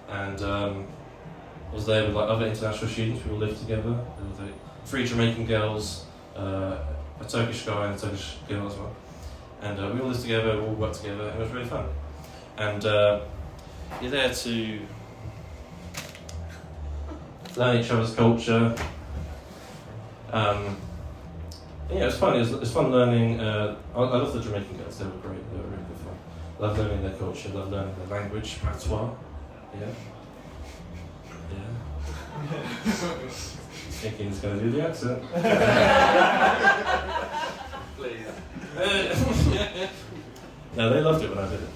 and I was there with like other international students. We all lived together. There was like 3 Jamaican girls, a Turkish guy and a Turkish girl as well. And we all lived together, we all worked together, and it was really fun. And you're there to learn each other's culture. Yeah, it was fun. It was fun learning. I love the Jamaican girls. They were great. They were really good fun. Love learning their culture. Love learning their language, patois. Yeah. Thinking he's going to do the accent. Please. No, they loved it when I did it.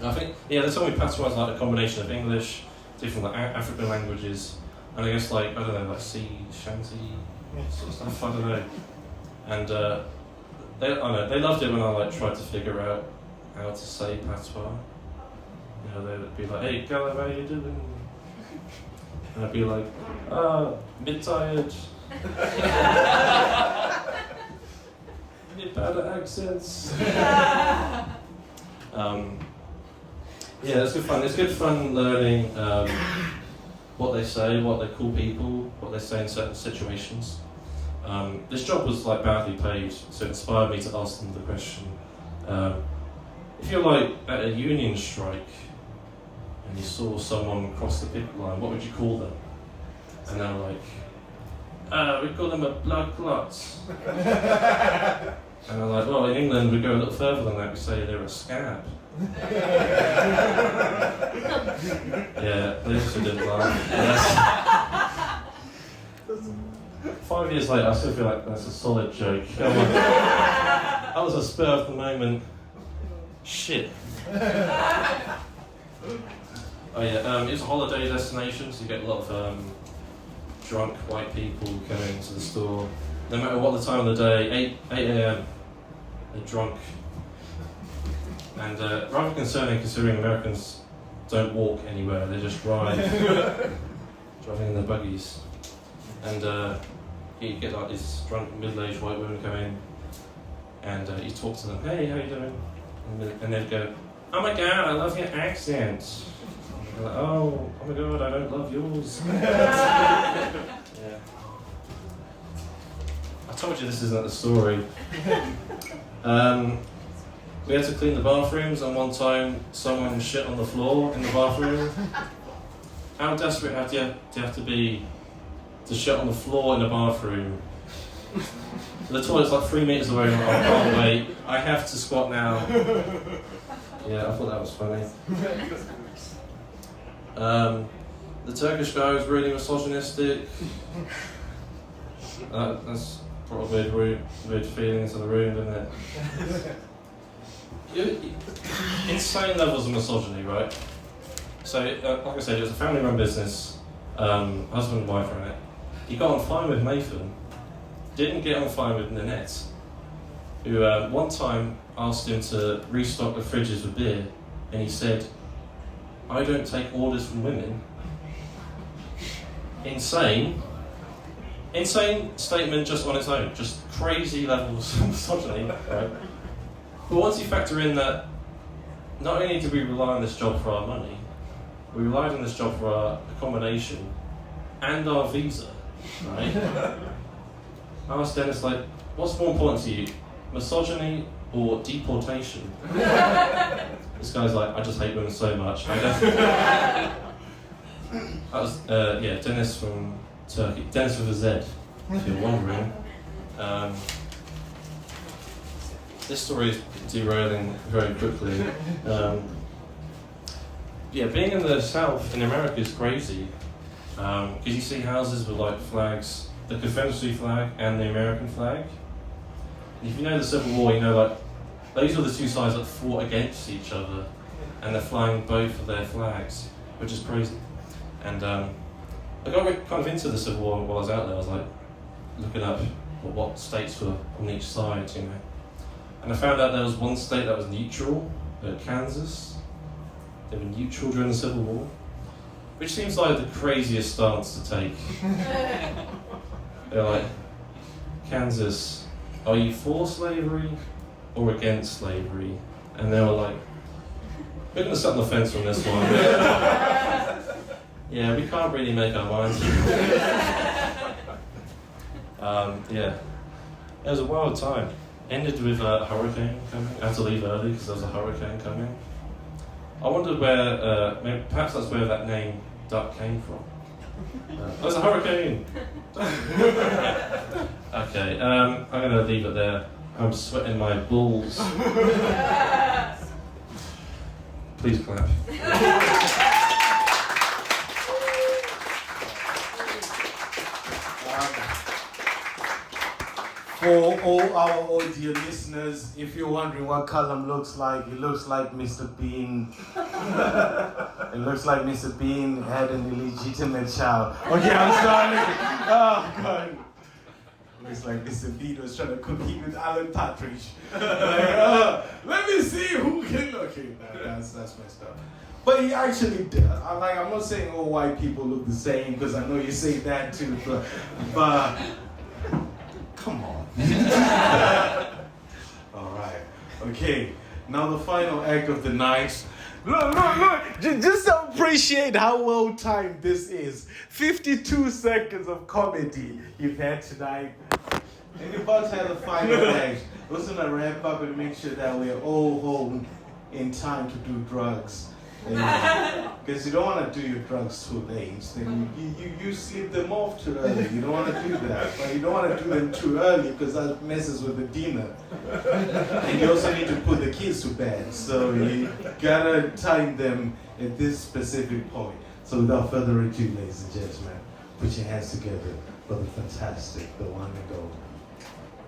I think, yeah, they told me patois is like a combination of English, different like African languages, and I guess like, I don't know, like sea shanty sort of stuff, I don't know. And they loved it when I like tried to figure out how to say patois. You know, they'd be like, hey, Callum, how you doing? And I'd be like, bit tired. Bit bad at accents. Yeah, it's good fun. It's good fun learning what they say, what they call people, what they say in certain situations. This job was like badly paid, so it inspired me to ask them the question: if you're like at a union strike and you saw someone cross the picket line, what would you call them? And they're like, we call them a blood clot. And I'm like, well, in England we go a little further than that, we say they're a scab. Yeah, they also didn't laugh. 5 years later, I still feel like that's a solid joke. Come on. That was a spur of the moment. Shit. Oh yeah, it's a holiday destination, so you get a lot of drunk white people coming to the store. No matter what the time of the day, 8 a.m, they're drunk. And rather concerning considering Americans don't walk anywhere, they just drive, driving in their buggies. And you get like these drunk middle-aged white women come in, and you talk to them, hey, how you doing? And they'd go, oh my god, I love your accent. And you're like, oh my god, I don't love yours. Yeah. I told you this isn't the story. We had to clean the bathrooms, and one time someone shit on the floor in the bathroom. How desperate do you have to be to shit on the floor in the bathroom? The toilet's like 3 meters away, and I can't wait. I have to squat now. Yeah, I thought that was funny. The Turkish guy was really misogynistic. That's brought a weird feeling into the room, didn't it? Insane levels of misogyny, right? So, like I said, it was a family-run business. Husband and wife ran it. He got on fine with Nathan. Didn't get on fine with Nanette, who one time asked him to restock the fridges with beer, and he said, I don't take orders from women. Insane statement just on its own, just crazy levels of misogyny, right? But once you factor in that not only did we rely on this job for our money, we relied on this job for our accommodation and our visa, right? I asked Dennis, like, what's more important to you, misogyny or deportation? This guy's like, I just hate women so much. That was, Dennis from Turkey. Dennis with a Z, if you're wondering. This story is derailing very quickly. Being in the South in America is crazy. Because you see houses with like flags, the Confederacy flag and the American flag. And if you know the Civil War, you know like those are the two sides that fought against each other, and they're flying both of their flags, which is crazy. And I got kind of into the Civil War while I was out there. I was like looking up what states were on each side, you know. And I found out there was one state that was neutral, Kansas. They were neutral during the Civil War, which seems like the craziest stance to take. They're like, Kansas, are you for slavery or against slavery? And they were like, we're going to sit on the fence on this one. Yeah, we can't really make our minds. It was a wild time. Ended with a hurricane coming. I had to leave early because there was a hurricane coming. I wondered where, maybe, perhaps that's where that name Duck came from. There's a hurricane! Okay, I'm going to leave it there. I'm sweating my balls. Please clap. For all our audio listeners, if you're wondering what Callum looks like, he looks like Mr. Bean. It looks like Mr. Bean had an illegitimate child. Okay, I'm sorry. Oh, God. Looks like Mr. Bean was trying to compete with Alan Partridge. Let me see who can look it. That's messed up. But he actually did. I'm not saying all white people look the same, because I know you say that too, but come on. All right. Okay. Now the final act of the night. Look. Just appreciate how well timed this is. 52 seconds of comedy you've had tonight. And you're about to have the final act. We're going to wrap up and make sure that we're all home in time to do drugs. Because you don't want to do your drugs too late. Then you sleep them off too early. You don't want to do that. But you don't want to do them too early because that messes with the dinner. And you also need to put the kids to bed. So you gotta time them at this specific point. So without further ado, ladies and gentlemen, put your hands together for the fantastic, the one and gold,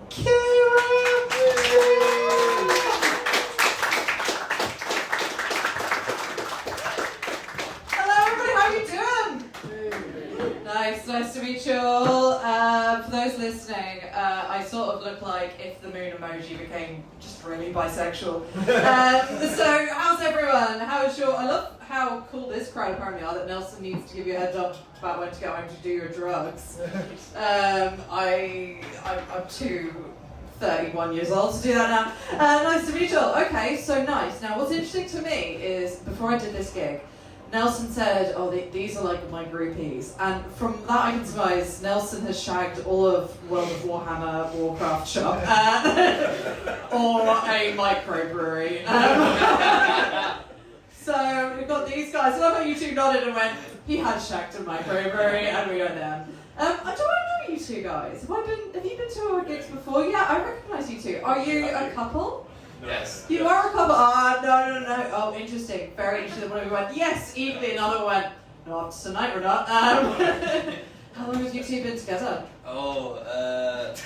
Ciara! Nice to meet you. like if the moon emoji became just really bisexual. So how's everyone? I love how cool this crowd apparently are, that Nelson needs to give you a heads up about when to go home to do your drugs. I'm too 31 years old to do that now. Nice to meet you all. Okay, so nice. Now what's interesting to me is, before I did this gig, Nelson said, oh, these are like my groupies. And from that I can surmise Nelson has shagged all of World of Warhammer, Warcraft shop, or a microbrewery. So we've got these guys. I love how you two nodded and went, he had shagged a microbrewery, and we went there. Do I know you two guys? Have you been to our gigs before? Yeah, I recognise you two. Are you a couple? Yes. You are a couple? No. Oh, interesting. Very interesting. One of you went, yes, equally. Another one went, no, after tonight we're not. How long have you two been together? I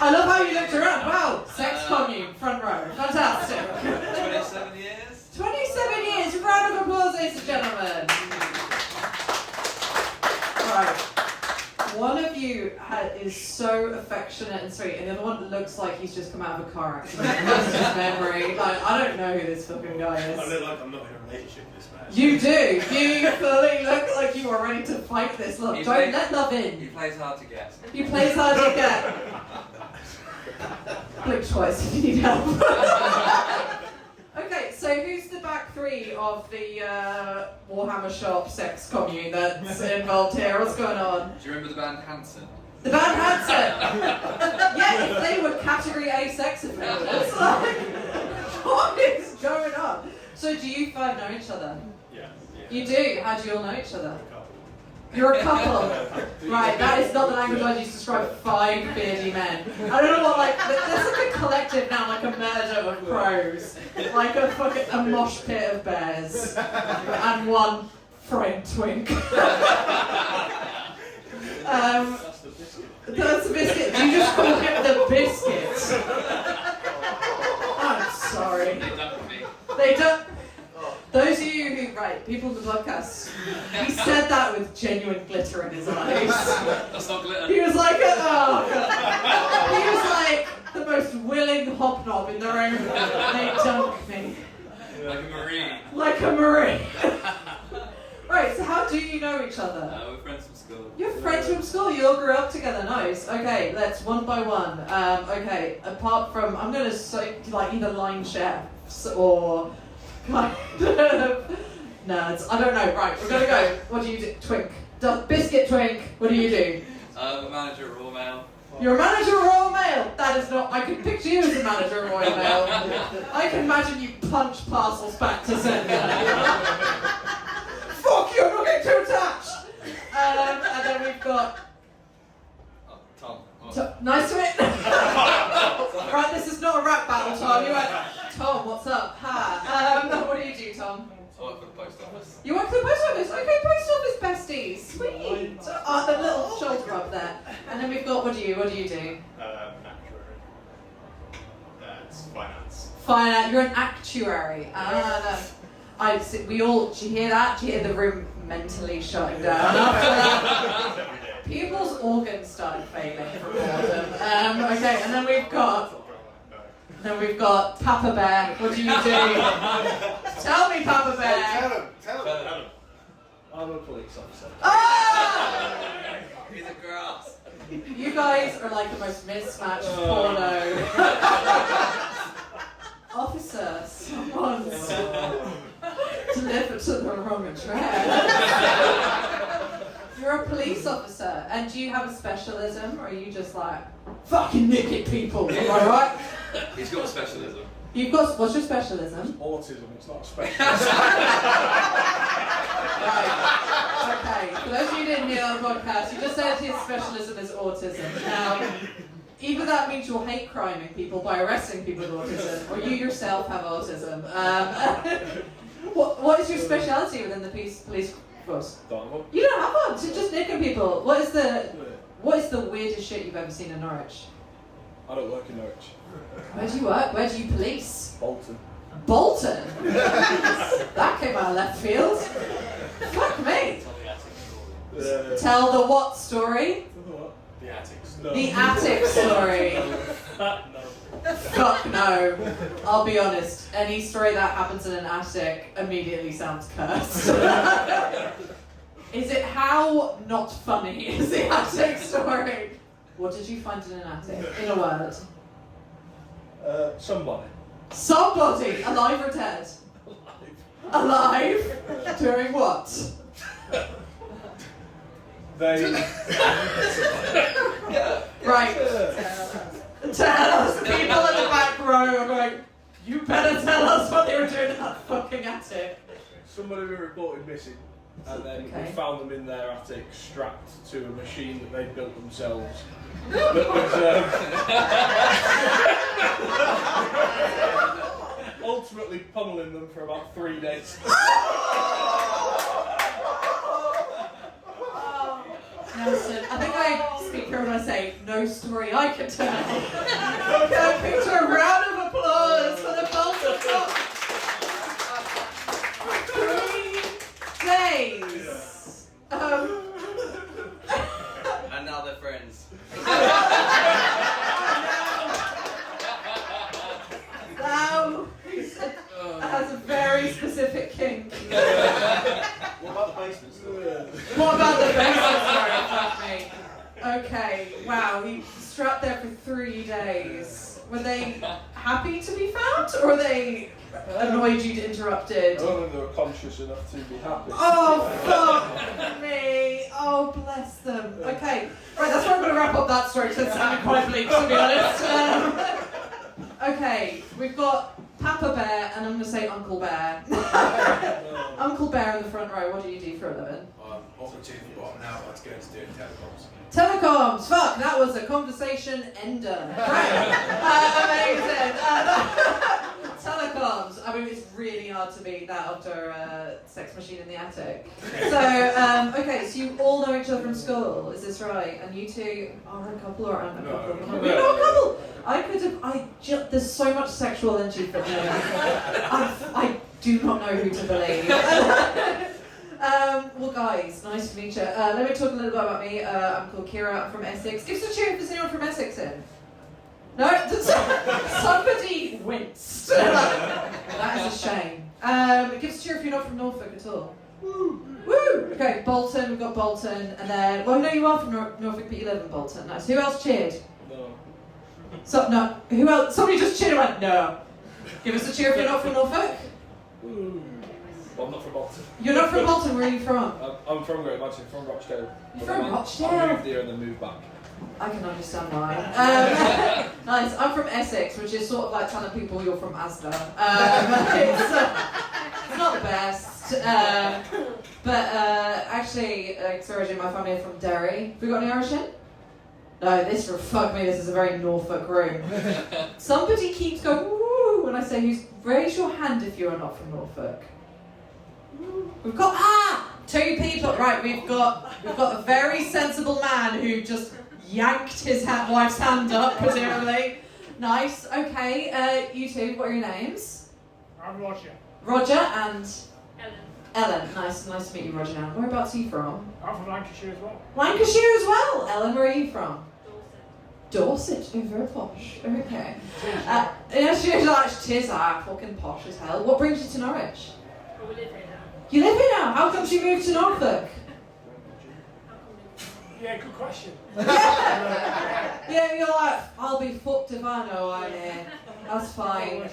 love how you looked around. Wow, sex commune, front row. Fantastic. 27 years. 27 years. Round of applause, ladies and gentlemen. Right. One of you is so affectionate and sweet, and the other one looks like he's just come out of a car accident. That's his memory. Like, I don't know who this fucking guy is. I look like I'm not in a relationship with this man. You do. You fully look like you are ready to fight this love. Don't let love in. He plays hard to get. He plays hard to get. Blink twice if you need help. Okay, so who's the back three of the Warhammer shop sex commune that's involved here? What's going on? Do you remember the band Hanson? The band Hanson! Yeah, if they were category A sex offenders, like, what is going on? So do you five know each other? Yeah. You do? How do you all know each other? You're a couple. Right, that is not the language I'd use to describe 5 beardy men. I don't know what, like, there's like a collective now, like a murder of crows. Like a mosh pit of bears. And one frightened twink. That's the biscuit. That's the biscuit. You just call him the biscuit. I'm sorry. They dumped me. They don't. Those of you who, right, people in the podcast, he said that with genuine glitter in his eyes. That's not glitter. He was like, oh God. He was like the most willing hobnob in the room. They dunked me. Like a marine. Like a marine. Right, so how do you know each other? We're friends from school. You're friends from school, you all grew up together, nice. Okay, let's one by one. Okay, apart from, I'm going to say, like, either line chefs or kind of nerds. I don't know, right, we're going to go. What do you do? Twink. Biscuit Twink, what do you do? I'm a manager at Royal Mail. You're a manager of Royal Mail. That is not, I can picture you as a manager of Royal Mail. I can imagine you punch parcels back to sender. Fuck you, I'm not getting too attached. And then we've got Tom. nice to meet. Right, this is not a rap battle, Tom. You went, Tom, what's up? Hi. What do you do, Tom? I work for the post office. You work for the post office? Okay, post office besties. Sweet. Oh, the little shoulder rub there. And then we've got, what do you do? An actuary. That's finance. Finance. You're an actuary. We all, do you hear that? Do you hear the room mentally shutting down after that? People's organs started failing from boredom. Okay, and then we've got Papa Bear. What do you do? Tell me, Papa Bear. Tell him. I'm a police officer. Ah! He's a grass. You guys are like the most mismatched porno. Officer, someone's delivered to the wrong address. You're a police officer, and do you have a specialism, or are you just like, fucking naked people, am I right? He's got a specialism. You've got, what's your specialism? Autism, it's not a special. Right, okay. For those of you who didn't hear on the podcast, you just said his specialism is autism. Now, either that means you're hate criming people by arresting people with autism, or you yourself have autism. What is your speciality within the police force? You don't have one, so just nicking people. What is the weirdest shit you've ever seen in Norwich? I don't work in Norwich. Where do you work? Where do you police? Bolton. Bolton? That came out of left field. Fuck me. Tell the what story? The attics. The attic story. No. Fuck no. I'll be honest. Any story that happens in an attic immediately sounds cursed. Is it how not funny is the attic story? What did you find in an attic? In a word. Somebody. Somebody, alive or dead? Alive. Doing what? They. Right. Tell us, people in the back row are going, you better tell us what they were doing in that fucking attic. Somebody we reported missing, and then Okay. we found them in their attic strapped to a machine that they built themselves. That was ultimately pummeling them for about 3 days. Nelson, I think I speak here when I say, no story I can tell. Can I picture a round of applause for the Bolton Fox? 3 days. And now they're friends. Now, has a very specific kink. What about the basements? What about the basement? Sorry, fuck me. Okay, wow, he strapped there for 3 days. Were they happy to be found, or were they annoyed you'd interrupted? I don't think they were conscious enough to be happy. Oh, fuck me. Oh, bless them. Okay, right, that's where I'm going to wrap up that story, because it sounded quite bleak, to be honest. Okay, we've got Papa Bear, and I'm going to say Uncle Bear. Uncle Bear in the front row, what do you do for a living? I'm off the tooth and bottom now, but going to do telecoms. Telecoms, fuck, that was a conversation ender. Right, amazing. Telecoms, I mean, it's really hard to beat that after a sex machine in the attic. So, okay, so you all know each other from school, is this right? And you two are a couple or aren't a couple? No. You're not a couple! There's so much sexual energy from me. I do not know who to believe. Well, guys, nice to meet you. Let me talk a little bit about me. I'm called Ciara. I'm from Essex. Give us a cheer if there's anyone from Essex in. No? Somebody winced. That is a shame. Give us a cheer if you're not from Norfolk at all. Woo! Woo! Okay, Bolton. We've got Bolton. And then, well, no, you are from Norfolk, but you live in Bolton. Nice. Who else cheered? No. No. Who else? Somebody just cheered and went, no. Give us a cheer if you're not from Norfolk. Well, I'm not from Bolton. You're not from Bolton, where are you from? I'm from Great Manchester, from Rochdale. You're from Rochdale? I moved here and then moved back. I can understand why. Nice. I'm from Essex, which is sort of like telling people you're from Asda. It's not the best. But actually, origin, my family are from Derry. Have we got any Irish in? No, this is a very Norfolk room. Somebody keeps going, woo, when I say raise your hand if you are not from Norfolk. We've got, 2 people. Right, we've got a very sensible man who just yanked his wife's hand up, presumably. Nice, okay. You two, what are your names? I'm Roger. Roger and? Ellen. Ellen. Nice to meet you, Roger. Now, whereabouts are you from? I'm from Lancashire as well. Lancashire as well. Ellen, where are you from? Dorset. Oh, very posh. Okay. Yeah, she's like, tis fucking posh as hell. What brings you to Norwich? But we live here now. You live here now? How come you moved to Norfolk? Yeah, good question. Yeah, you're like, I'll be fucked if I know I'm here. That's fine.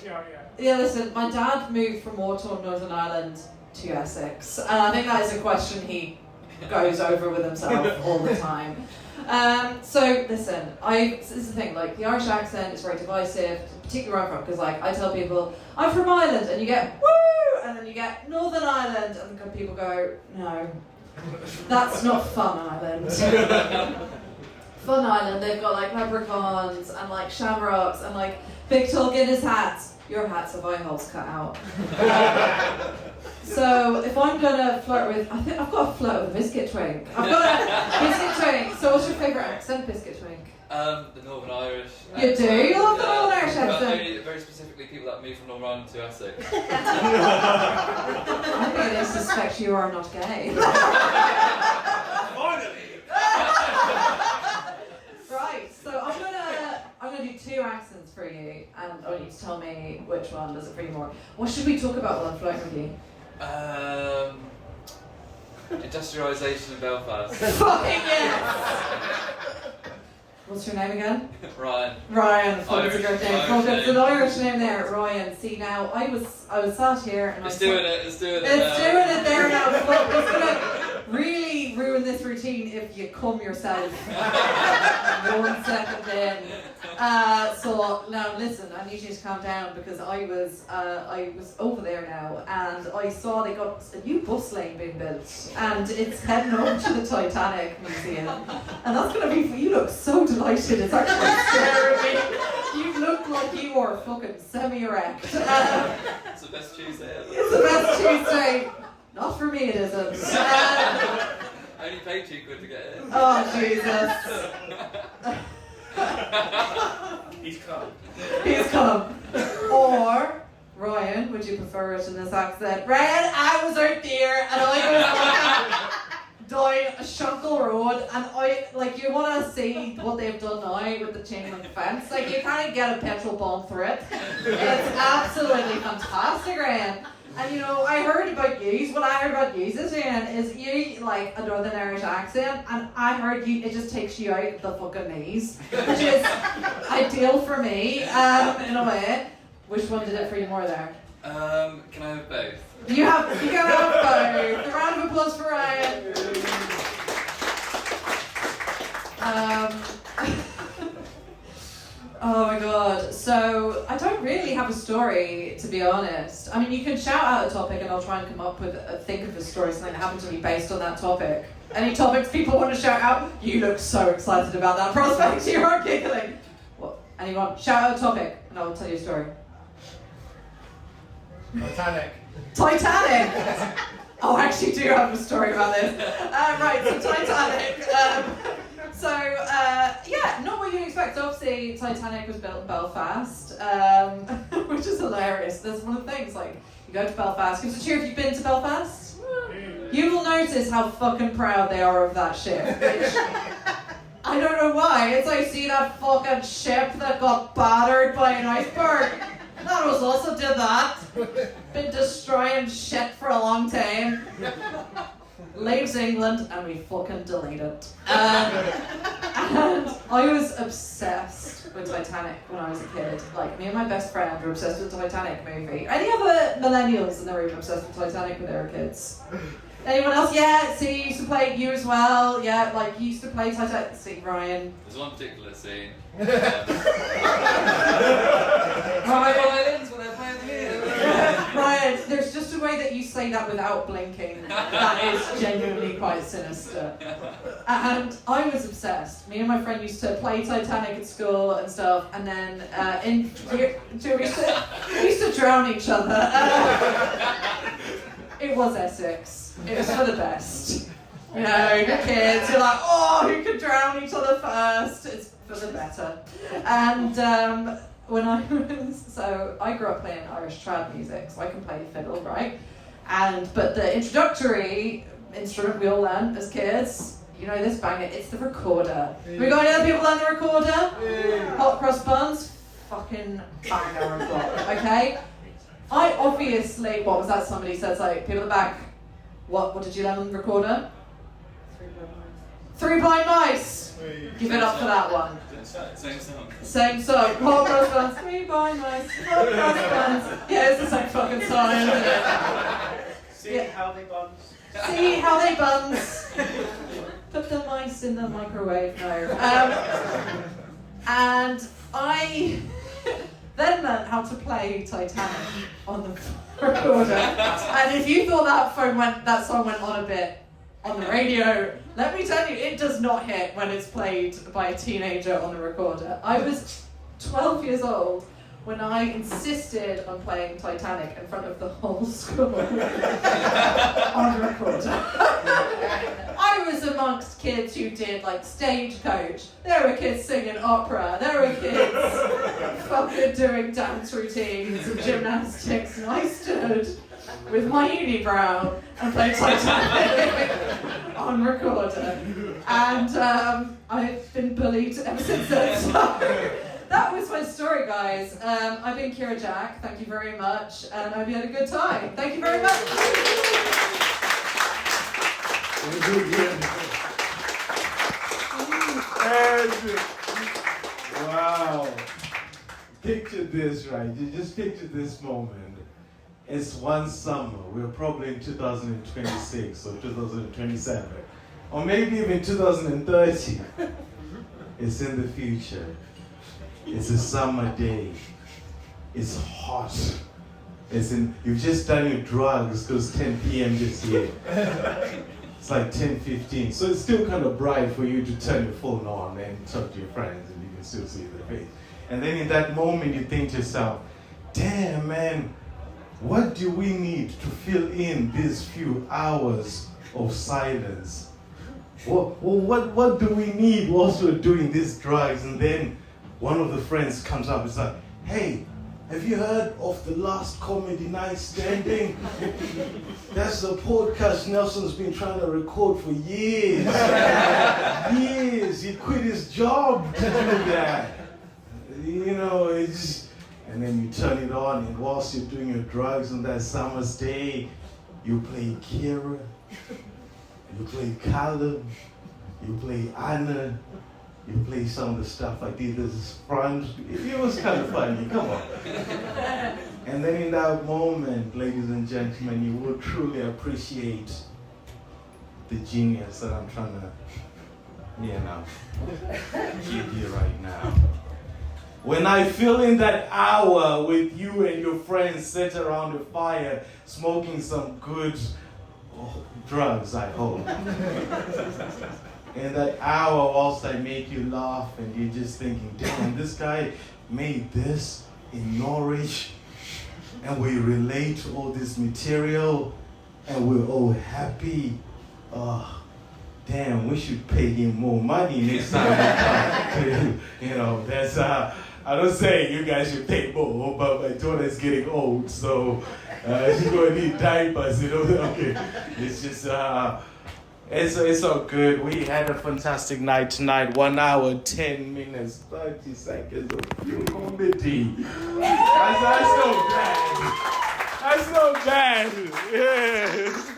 Yeah, listen, my dad moved from Wartorn, Northern Ireland to Essex. And I think that is a question he goes over with himself all the time. So listen, this is the thing, like the Irish accent is very divisive, particularly where I'm from, because like I tell people, I'm from Ireland, and you get, woo! And then you get Northern Ireland, and then people go, no, that's not Fun Island. Fun Island, they've got like leprechauns, and like shamrocks, and like big tall Guinness hats. Your hats have eye holes cut out. So if I'm gonna flirt with, I think I've got to flirt with a biscuit twink. I've got a biscuit twink. So what's your favourite accent, biscuit twink? The Northern Irish. You do? You love the Northern Irish But accent? only very specifically people that move from Northern Ireland to Essex. I really suspect you are not gay. Finally! Right, so I'm gonna do 2 accents for you. movie, and I want you to tell me which one does it for you more. What should we talk about while I'm flirting with you? Industrialisation in Belfast. Fucking yes! What's your name again? Ryan. Ryan, fuck, it's a Irish- great name. Irish Fuck, it's an name. Irish name there, Ryan. See, now, I was sat here and It's I doing it. It's doing it. It's doing it there now. Fuck, it's gonna really ruin this routine if you come yourself 1 second in. So now listen, I need you to calm down because I was over there now and I saw they got a new bus lane being built and it's heading over to the Titanic Museum and that's gonna be. You look so delighted. It's actually scaring me. You look like you are fucking semi-erect. It's the best Tuesday ever. It's the best Tuesday. Not for me, it isn't. I only paid £2 to get in. Oh, Jesus. He's come. He's come. Or, Ryan, would you prefer it in this accent? Ryan, I was out there and I was down a Shunkle Road and you want to see what they've done now with the chain link fence. Like, you can't get a petrol bomb through it. It's absolutely fantastic, Ryan. And you know, I heard about yous. What I heard about yous is you like a Northern Irish accent, and I heard you. It just takes you out the fucking knees, which is ideal for me in a way. Which one did it for you more there? Can I have both? You can have both. A round of applause for Ryan. Oh my god, so I don't really have a story, to be honest. I mean, you can shout out a topic and I'll try and come up with, think of a story, something that happened to me based on that topic. Any topics people want to shout out? You look so excited about that prospect, you are giggling. What? Anyone? Shout out a topic and I'll tell you a story. Titanic. Titanic! Oh, I actually do have a story about this. Right, so Titanic. Not what you'd expect. Obviously, Titanic was built in Belfast, which is hilarious. That's one of the things, like, you go to Belfast. Give us a cheer if you've been to Belfast. You will notice how fucking proud they are of that ship. Which, I don't know why. It's like, see that fucking ship that got battered by an iceberg? That was also did that. Been destroying shit for a long time. Leaves England and we fucking delete it. And I was obsessed with Titanic when I was a kid. Like, me and my best friend were obsessed with the Titanic movie. Any other millennials in the room obsessed with Titanic when they were kids? Anyone else? Yeah, see, you used to play, you as well. Yeah, like, you used to play Titanic. See, Ryan. There's one particular scene. Ryan, Ryan, there's just a way that you say that without blinking that is genuinely quite sinister. And I was obsessed. Me and my friend used to play Titanic at school and stuff, and then we used to drown each other. It was Essex. It was for the best. You know, your kids, you're like, oh, who could drown each other first? It's for the better. And when I grew up playing Irish trad music, so I can play fiddle, right? But the introductory instrument we all learned as kids, you know this banger, it's the recorder. We got any other people learn the recorder? Hot cross buns, fucking banger on top, okay? I obviously, what was that somebody said, like, people at the back, what did you learn on the recorder? Three Blind Mice! Give it up for that one. Same song. Same song. Hot cross buns, 3 blind mice, hot cross buns. Yeah, it's the same fucking song, isn't it? See how they buns. See how they buns. Put the mice in the microwave. No. And I then learned how to play Titanic on the recorder. And if you thought that song went on a bit on the radio, let me tell you, it does not hit when it's played by a teenager on the recorder. I was 12 years old when I insisted on playing Titanic in front of the whole school on the recorder. I was amongst kids who did like Stagecoach. There were kids singing opera. There were kids fucking doing dance routines and gymnastics, and I stood with my unibrow and played Titanic on recorder. And I've been bullied ever since then. So that was my story, guys. I've been Ciara Jack. Thank you very much, and I hope you had a good time. Thank you very much. Wow. Picture this, right? You just picture this moment. It's one summer. We're probably in 2026 or 2027. Or maybe even 2030. It's in the future. It's a summer day. It's hot. You've just done your drugs because 10 p.m. just here. It's like 10:15. So it's still kind of bright for you to turn your phone on and talk to your friends and you can still see their face. And then in that moment you think to yourself, damn man, what do we need to fill in these few hours of silence? What do we need whilst we're doing these drugs? And then one of the friends comes up and is like, hey, have you heard of the Last Comedy Night Standing? That's a podcast Nelson's been trying to record for years. Years. He quit his job to do that. You know, it's... And then you turn it on, and whilst you're doing your drugs on that summer's day, you play Ciara, you play Callum, you play Anna, you play some of the stuff I did as front. It was kind of funny, come on. And then in that moment, ladies and gentlemen, you will truly appreciate the genius that I'm trying to, give you right now. When I fill in that hour with you and your friends sit around the fire, smoking some good drugs, I hope. In that hour, whilst I make you laugh and you're just thinking, damn, this guy made this in Norwich and we relate to all this material and we're all happy. Damn, we should pay him more money next time we come. That's... I don't say you guys should pay more, but my daughter's getting old, so she's going to need diapers, Okay, it's just, it's all good. We had a fantastic night tonight. 1 hour, 10 minutes, 30 seconds of pure comedy. That's not bad. That's not bad. Yeah.